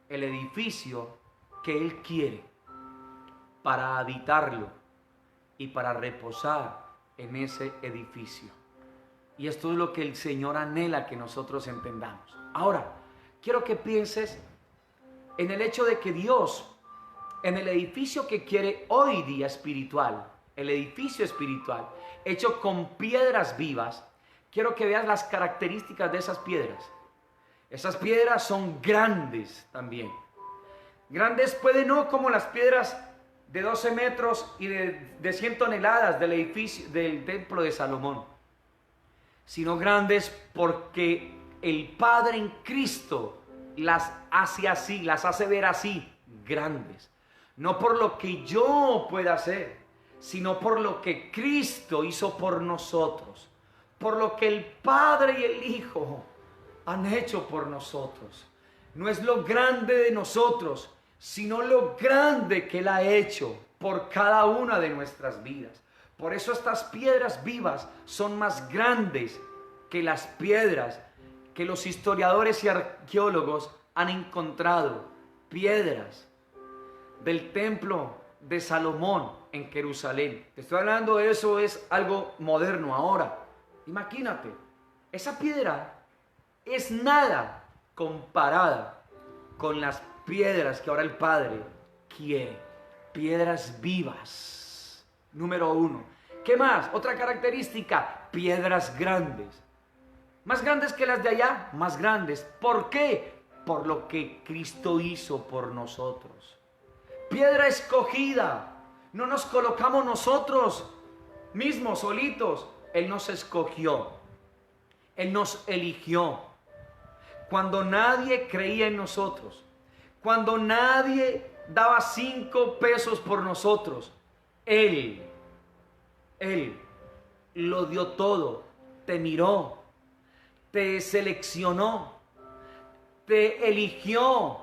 el edificio que Él quiere para habitarlo y para reposar en ese edificio. Y esto es lo que el Señor anhela que nosotros entendamos. Ahora, quiero que pienses en el hecho de que Dios, en el edificio que quiere hoy día espiritual, el edificio espiritual, hecho con piedras vivas, quiero que veas las características de esas piedras. Esas piedras son grandes también. Grandes puede no como las piedras de 12 metros y de 100 toneladas del edificio, del templo de Salomón, sino grandes porque el Padre en Cristo las hace así, las hace ver así, grandes. No por lo que yo pueda hacer, sino por lo que Cristo hizo por nosotros, por lo que el Padre y el Hijo han hecho por nosotros. No es lo grande de nosotros, sino lo grande que Él ha hecho por cada una de nuestras vidas. Por eso estas piedras vivas son más grandes que las piedras que los historiadores y arqueólogos han encontrado. Piedras del templo de Salomón en Jerusalén. Te estoy hablando de eso, es algo moderno ahora. Imagínate, esa piedra es nada comparada con las piedras que ahora el Padre quiere. Piedras vivas. Número 1. ¿Qué más? Otra característica, piedras grandes. Más grandes que las de allá, más grandes. ¿Por qué? Por lo que Cristo hizo por nosotros. Piedra escogida. No nos colocamos nosotros mismos solitos. Él nos escogió. Él nos eligió. Cuando nadie creía en nosotros, cuando nadie daba 5 pesos por nosotros, Él lo dio todo, te miró, te seleccionó, te eligió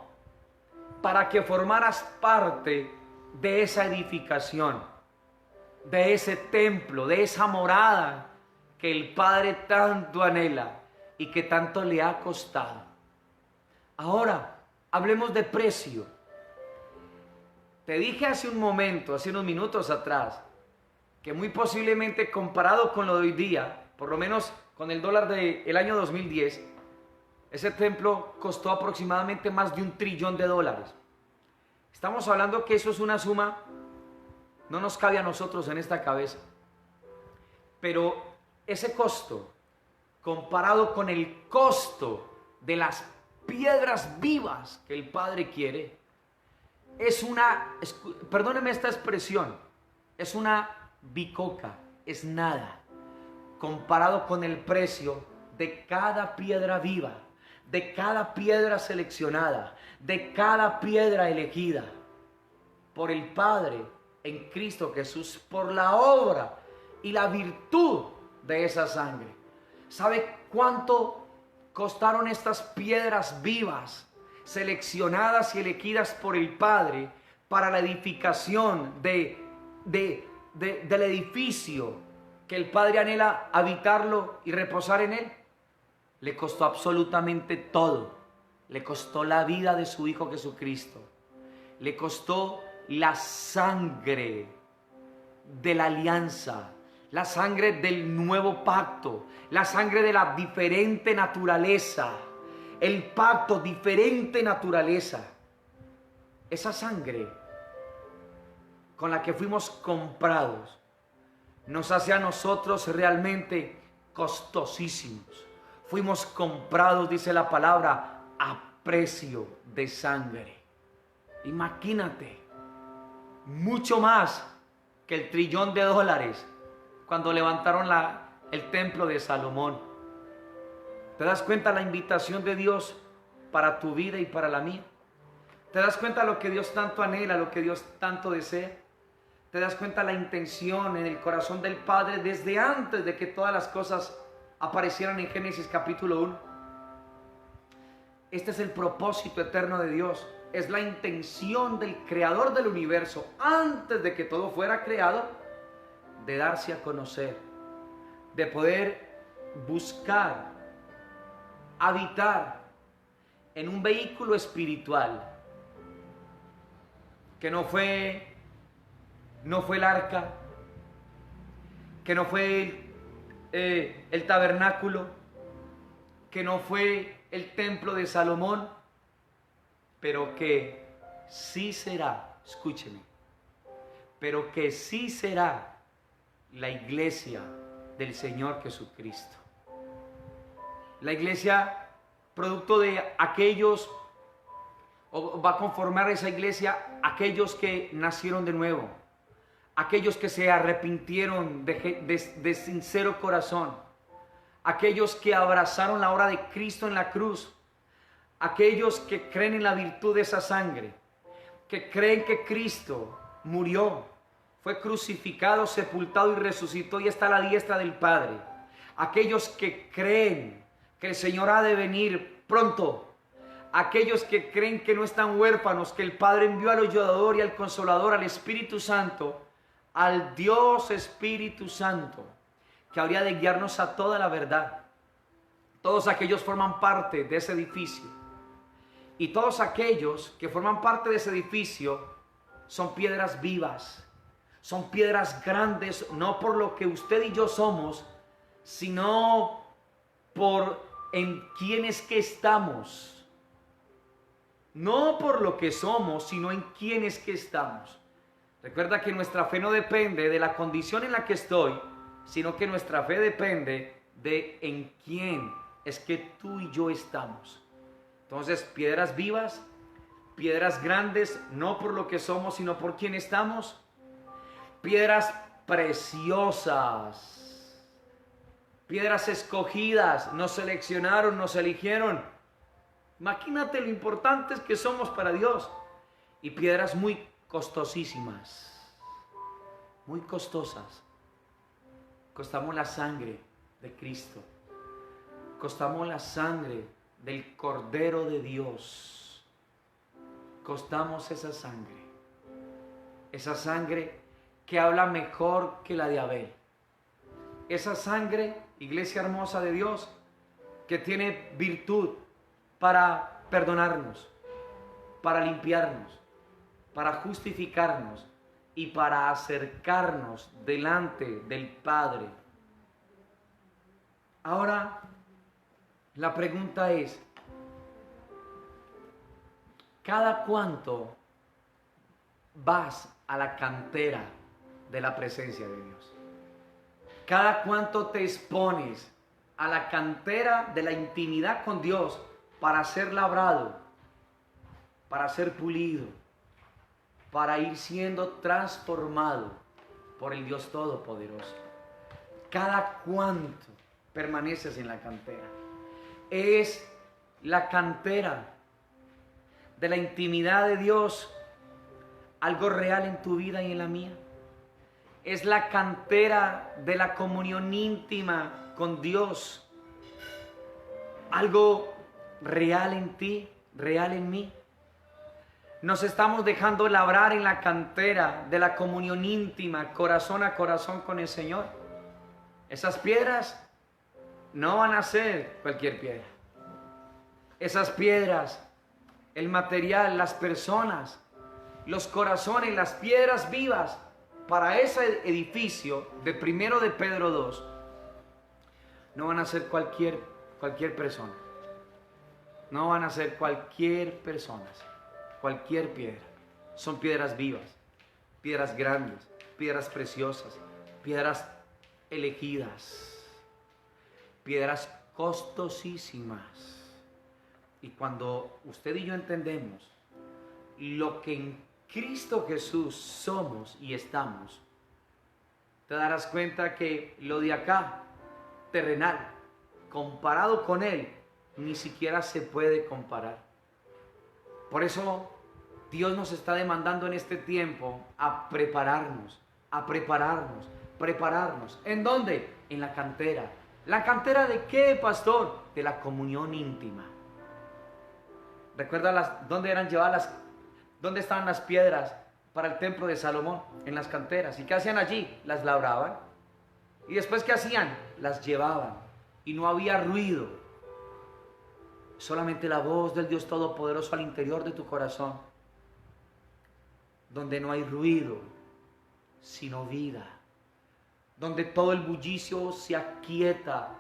para que formaras parte de esa edificación, de ese templo, de esa morada que el Padre tanto anhela y que tanto le ha costado. Ahora, hablemos de precio. Te dije hace un momento, hace unos minutos atrás, que muy posiblemente comparado con lo de hoy día, por lo menos con el dólar del año 2010, ese templo costó aproximadamente más de $1 trillón. Estamos hablando que eso es una suma, no nos cabe a nosotros en esta cabeza. Pero ese costo, comparado con el costo de las piedras vivas que el Padre quiere, es una, perdóneme esta expresión, es una bicoca, es nada, comparado con el precio de cada piedra viva, de cada piedra seleccionada, de cada piedra elegida por el Padre en Cristo Jesús, por la obra y la virtud de esa sangre. ¿Sabe cuánto costaron estas piedras vivas, seleccionadas y elegidas por el Padre para la edificación del edificio que el Padre anhela habitarlo y reposar en él? Le costó absolutamente todo. Le costó la vida de su Hijo Jesucristo. Le costó la sangre de la alianza, la sangre del nuevo pacto, la sangre de la diferente naturaleza, el pacto diferente naturaleza. Esa sangre con la que fuimos comprados nos hace a nosotros realmente costosísimos. Fuimos comprados, dice la palabra, a precio de sangre. Imagínate, mucho más que el $1 trillón cuando levantaron el templo de Salomón. ¿Te das cuenta la invitación de Dios para tu vida y para la mía? ¿Te das cuenta lo que Dios tanto anhela, lo que Dios tanto desea? ¿Te das cuenta la intención en el corazón del Padre desde antes de que todas las cosas aparecieran en Génesis capítulo 1? Este es el propósito eterno de Dios. Es la intención del creador del universo antes de que todo fuera creado, de darse a conocer, de poder buscar, habitar en un vehículo espiritual que no fue el arca, que no fue el tabernáculo, que no fue el templo de Salomón, pero que sí será, escúcheme, pero que sí será la iglesia del Señor Jesucristo. La iglesia, producto de aquellos, o va a conformar esa iglesia aquellos que nacieron de nuevo, aquellos que se arrepintieron de sincero corazón, aquellos que abrazaron la obra de Cristo en la cruz, aquellos que creen en la virtud de esa sangre, que creen que Cristo murió, fue crucificado, sepultado y resucitó y está a la diestra del Padre. Aquellos que creen que el Señor ha de venir pronto. Aquellos que creen que no están huérfanos, que el Padre envió al ayudador y al consolador, al Espíritu Santo, al Dios Espíritu Santo, que habría de guiarnos a toda la verdad. Todos aquellos forman parte de ese edificio. Y todos aquellos que forman parte de ese edificio son piedras vivas. Son piedras grandes, no por lo que usted y yo somos, sino por en quienes que estamos. No por lo que somos, sino en quienes que estamos. Recuerda que nuestra fe no depende de la condición en la que estoy, sino que nuestra fe depende de en quién es que tú y yo estamos. Entonces, piedras vivas, piedras grandes, no por lo que somos, sino por quién estamos. Piedras preciosas, piedras escogidas, nos seleccionaron, nos eligieron. Imagínate lo importantes que somos para Dios. Y piedras muy costosísimas, muy costosas. Costamos la sangre de Cristo, costamos la sangre del Cordero de Dios, costamos esa sangre. esa sangre que habla mejor que la de Abel. Esa sangre, iglesia hermosa de Dios, que tiene virtud para perdonarnos, para limpiarnos, para justificarnos y para acercarnos delante del Padre. Ahora, la pregunta es, ¿cada cuánto vas a la cantera de la presencia de Dios? ¿Cada cuánto te expones a la cantera de la intimidad con Dios para ser labrado, para ser pulido, para ir siendo transformado por el Dios Todopoderoso? ¿Cada cuánto permaneces en la cantera? Es la cantera de la intimidad de Dios algo real en tu vida y en la mía. Es la cantera de la comunión íntima con Dios algo real en ti, real en mí. Nos estamos dejando labrar en la cantera de la comunión íntima, corazón a corazón con el Señor. Esas piedras no van a ser cualquier piedra. Esas piedras, el material, las personas, los corazones, las piedras vivas para ese edificio de 1 de Pedro 2 no van a ser cualquier persona. No van a ser cualquier persona, cualquier piedra. Son piedras vivas, piedras grandes, piedras preciosas, piedras elegidas, piedras costosísimas. Y cuando usted y yo entendemos lo que en Cristo Jesús somos y estamos, te darás cuenta que lo de acá, terrenal, comparado con Él, ni siquiera se puede comparar. Por eso Dios nos está demandando en este tiempo a prepararnos, a prepararnos, prepararnos. ¿En dónde? En la cantera. ¿La cantera de qué, pastor? De la comunión íntima. ¿Recuerda dónde eran llevadas dónde estaban las piedras para el templo de Salomón? En las canteras. ¿Y qué hacían allí? Las labraban. Y después, ¿qué hacían? Las llevaban. Y no había ruido. Solamente la voz del Dios Todopoderoso al interior de tu corazón. Donde no hay ruido, sino vida. Donde todo el bullicio se aquieta.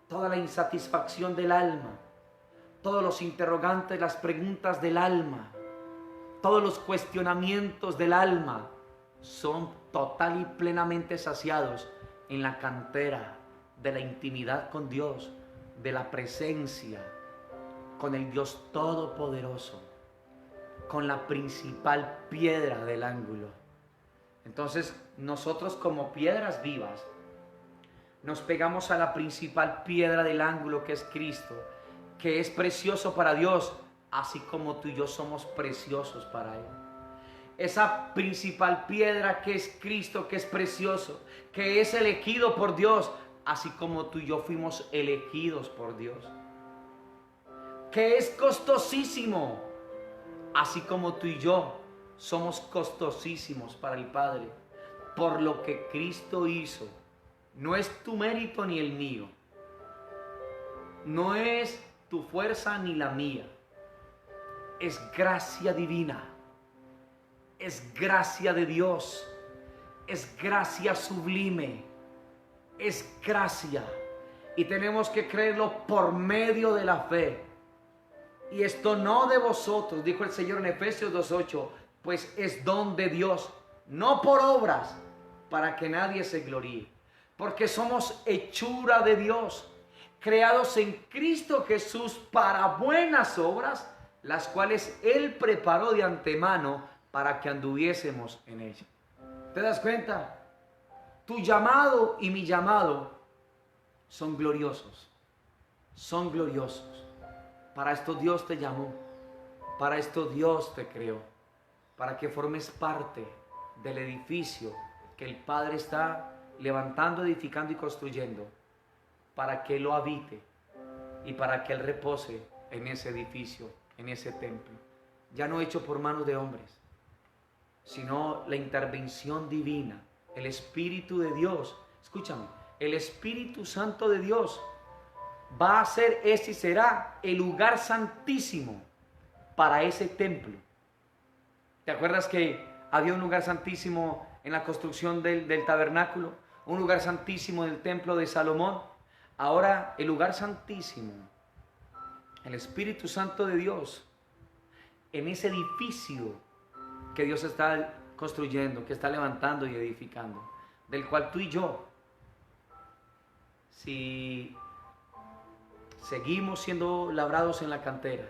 Toda la insatisfacción del alma. Todos los interrogantes, las preguntas del alma. Todos los cuestionamientos del alma son total y plenamente saciados en la cantera de la intimidad con Dios, de la presencia con el Dios Todopoderoso, con la principal piedra del ángulo. Entonces, nosotros como piedras vivas nos pegamos a la principal piedra del ángulo, que es Cristo, que es precioso para Dios, así como tú y yo somos preciosos para Él. Esa principal piedra que es Cristo, que es precioso, que es elegido por Dios, así como tú y yo fuimos elegidos por Dios. Que es costosísimo, así como tú y yo somos costosísimos para el Padre, por lo que Cristo hizo. No es tu mérito ni el mío, no es tu fuerza ni la mía. Es gracia divina, es gracia de Dios, es gracia sublime, es gracia. Y tenemos que creerlo por medio de la fe. Y esto no de vosotros, dijo el Señor en Efesios 2:8, pues es don de Dios, no por obras, para que nadie se gloríe. Porque somos hechura de Dios, creados en Cristo Jesús para buenas obras, las cuales Él preparó de antemano para que anduviésemos en ella. ¿Te das cuenta? Tu llamado y mi llamado son gloriosos. Son gloriosos. Para esto Dios te llamó. Para esto Dios te creó. Para que formes parte del edificio que el Padre está levantando, edificando y construyendo. Para que Él lo habite y para que Él repose en ese edificio, en ese templo, ya no hecho por manos de hombres, sino la intervención divina, el Espíritu de Dios. Escúchame, el Espíritu Santo de Dios va a ser, ese y será el lugar santísimo para ese templo. ¿Te acuerdas que había un lugar santísimo en la construcción del tabernáculo? Un lugar santísimo en el templo de Salomón. Ahora el lugar santísimo, el Espíritu Santo de Dios, en ese edificio que Dios está construyendo, que está levantando y edificando, del cual tú y yo, si seguimos siendo labrados en la cantera,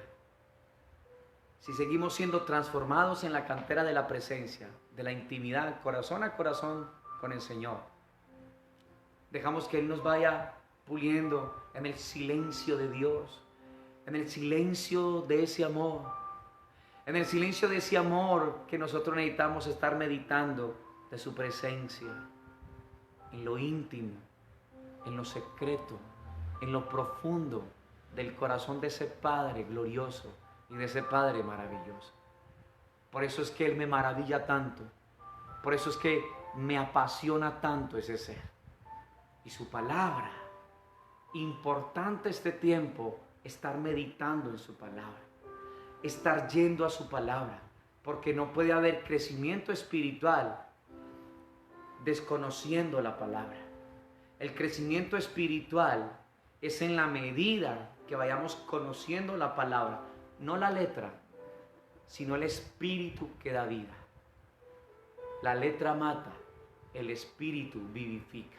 si seguimos siendo transformados en la cantera de la presencia, de la intimidad, corazón a corazón con el Señor, dejamos que Él nos vaya puliendo en el silencio de Dios, en el silencio de ese amor, en el silencio de ese amor que nosotros necesitamos estar meditando de su presencia, en lo íntimo, en lo secreto, en lo profundo del corazón de ese Padre glorioso y de ese Padre maravilloso. Por eso es que Él me maravilla tanto, por eso es que me apasiona tanto ese ser. Y su palabra, importante este tiempo, estar meditando en su palabra, estar yendo a su palabra, porque no puede haber crecimiento espiritual desconociendo la palabra. El crecimiento espiritual es en la medida que vayamos conociendo la palabra, no la letra, sino el espíritu que da vida. La letra mata, el espíritu vivifica.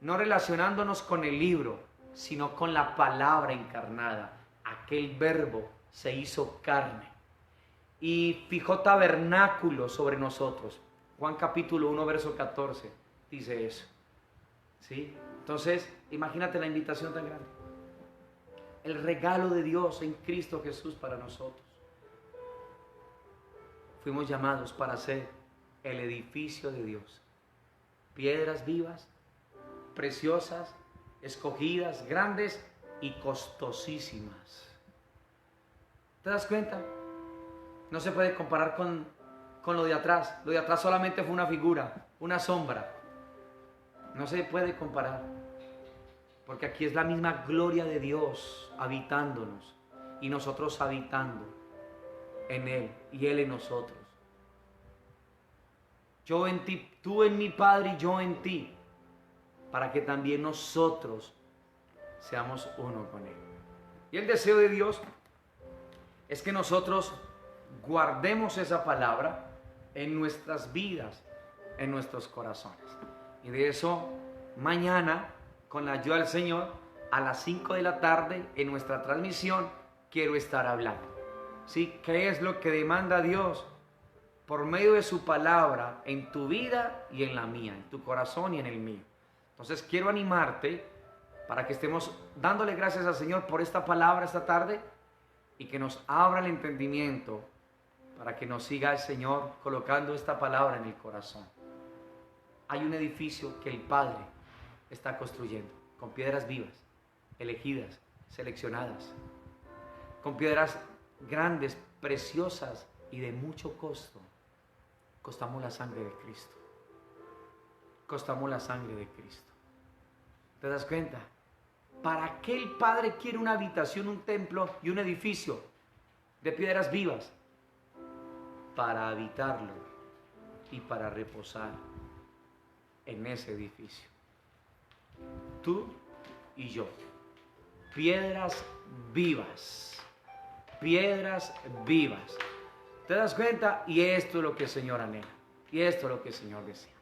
No relacionándonos con el libro, sino con la palabra encarnada. Aquel verbo se hizo carne y fijó tabernáculo sobre nosotros. Juan capítulo 1, verso 14 dice eso. ¿Sí? Entonces, imagínate la invitación tan grande. El regalo de Dios en Cristo Jesús para nosotros. Fuimos llamados para ser el edificio de Dios. Piedras vivas, preciosas, escogidas, grandes y costosísimas. ¿Te das cuenta? No se puede comparar con lo de atrás. Lo de atrás solamente fue una figura, una sombra. No se puede comparar. Porque aquí es la misma gloria de Dios habitándonos y nosotros habitando en Él y Él en nosotros. Yo en ti, tú en mi Padre y yo en ti, para que también nosotros seamos uno con Él. Y el deseo de Dios es que nosotros guardemos esa palabra en nuestras vidas, en nuestros corazones. Y de eso mañana, con la ayuda del Señor, a las 5 de la tarde en nuestra transmisión quiero estar hablando. ¿Sí? ¿Qué es lo que demanda Dios por medio de su palabra en tu vida y en la mía, en tu corazón y en el mío? Entonces quiero animarte para que estemos dándole gracias al Señor por esta palabra esta tarde y que nos abra el entendimiento para que nos siga el Señor colocando esta palabra en el corazón. Hay un edificio que el Padre está construyendo con piedras vivas, elegidas, seleccionadas, con piedras grandes, preciosas y de mucho costo. Costamos la sangre de Cristo. Costamos la sangre de Cristo. ¿Te das cuenta? ¿Para qué el Padre quiere una habitación, un templo y un edificio de piedras vivas? Para habitarlo y para reposar en ese edificio. Tú y yo. Piedras vivas. Piedras vivas. ¿Te das cuenta? Y esto es lo que el Señor anhela. Y esto es lo que el Señor desea.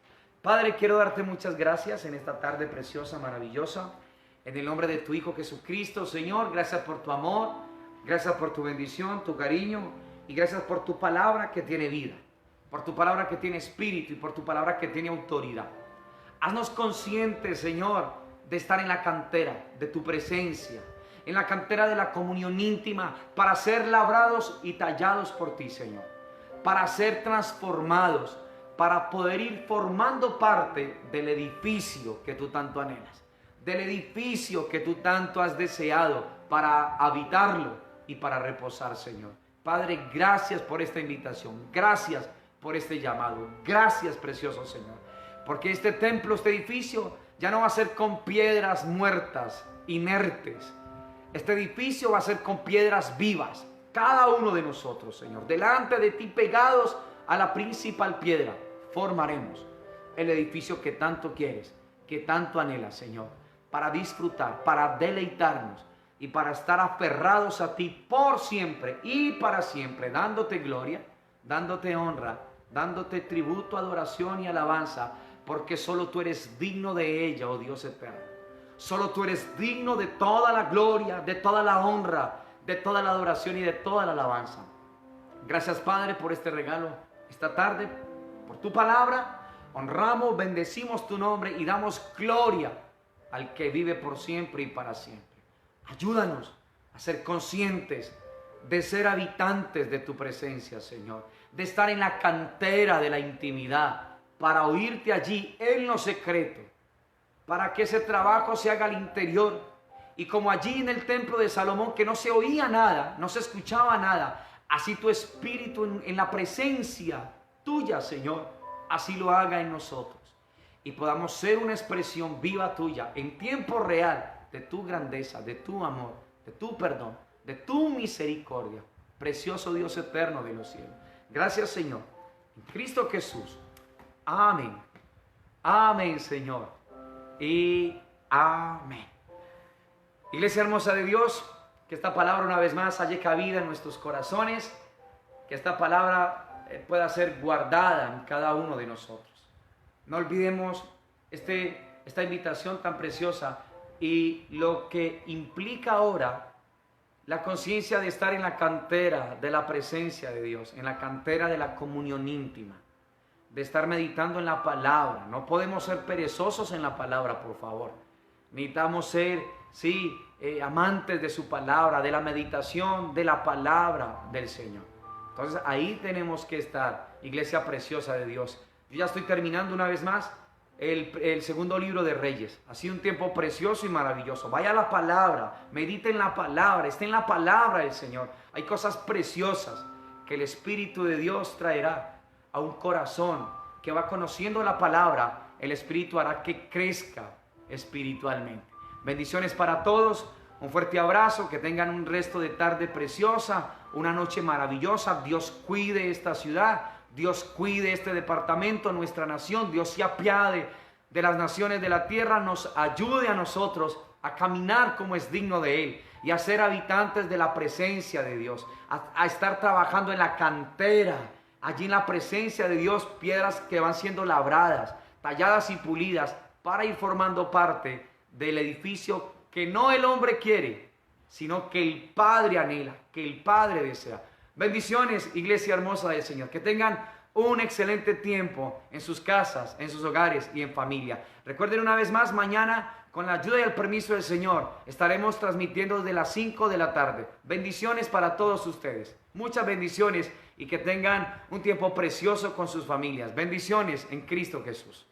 Padre, quiero darte muchas gracias en esta tarde preciosa, maravillosa. En el nombre de tu Hijo Jesucristo, Señor, gracias por tu amor, gracias por tu bendición, tu cariño y gracias por tu palabra que tiene vida, por tu palabra que tiene espíritu y por tu palabra que tiene autoridad. Haznos conscientes, Señor, de estar en la cantera de tu presencia, en la cantera de la comunión íntima, para ser labrados y tallados por ti, Señor, para ser transformados, para poder ir formando parte del edificio que tú tanto anhelas, del edificio que tú tanto has deseado para habitarlo y para reposar, Señor. Padre, gracias por esta invitación, gracias por este llamado. Gracias, precioso Señor, porque este templo, este edificio, ya no va a ser con piedras muertas, inertes. Este edificio va a ser con piedras vivas. Cada uno de nosotros, Señor, delante de ti, pegados a la principal piedra, formaremos el edificio que tanto quieres, que tanto anhelas, Señor, para disfrutar, para deleitarnos y para estar aferrados a ti por siempre y para siempre, dándote gloria, dándote honra, dándote tributo, adoración y alabanza, porque solo tú eres digno de ella, oh Dios eterno. Solo tú eres digno de toda la gloria, de toda la honra, de toda la adoración y de toda la alabanza. Gracias, Padre, por este regalo esta tarde, por tu palabra. Honramos, bendecimos tu nombre y damos gloria al que vive por siempre y para siempre. Ayúdanos a ser conscientes de ser habitantes de tu presencia, Señor, de estar en la cantera de la intimidad para oírte allí en lo secreto, para que ese trabajo se haga al interior. Y como allí en el templo de Salomón, que no se oía nada, no se escuchaba nada, así tu espíritu en la presencia tuya, Señor, así lo haga en nosotros. Y podamos ser una expresión viva tuya, en tiempo real, de tu grandeza, de tu amor, de tu perdón, de tu misericordia. Precioso Dios eterno de los cielos. Gracias, Señor. En Cristo Jesús. Amén. Amén, Señor. Y amén. Iglesia hermosa de Dios, que esta palabra una vez más haya cabida en nuestros corazones, que esta palabra pueda ser guardada en cada uno de nosotros. No olvidemos esta invitación tan preciosa y lo que implica ahora la conciencia de estar en la cantera de la presencia de Dios, en la cantera de la comunión íntima, de estar meditando en la palabra. No podemos ser perezosos en la palabra, por favor. Necesitamos ser, amantes de su palabra, de la meditación de la palabra del Señor. Entonces ahí tenemos que estar, iglesia preciosa de Dios. Yo ya estoy terminando una vez más el segundo libro de Reyes. Ha sido un tiempo precioso y maravilloso. Vaya a la palabra, medite en la palabra, esté en la palabra del Señor. Hay cosas preciosas que el Espíritu de Dios traerá a un corazón que va conociendo la palabra. El Espíritu hará que crezca espiritualmente. Bendiciones para todos, un fuerte abrazo, que tengan un resto de tarde preciosa, una noche maravillosa. Dios cuide esta ciudad, Dios cuide este departamento, nuestra nación. Dios se apiade de las naciones de la tierra, nos ayude a nosotros a caminar como es digno de Él y a ser habitantes de la presencia de Dios, a estar trabajando en la cantera, allí en la presencia de Dios, piedras que van siendo labradas, talladas y pulidas para ir formando parte del edificio que no el hombre quiere, sino que el Padre anhela, que el Padre desea. Bendiciones, iglesia hermosa del Señor. Que tengan un excelente tiempo en sus casas, en sus hogares y en familia. Recuerden una vez más, mañana, con la ayuda y el permiso del Señor, estaremos transmitiendo desde las 5 de la tarde. Bendiciones para todos ustedes. Muchas bendiciones y que tengan un tiempo precioso con sus familias. Bendiciones en Cristo Jesús.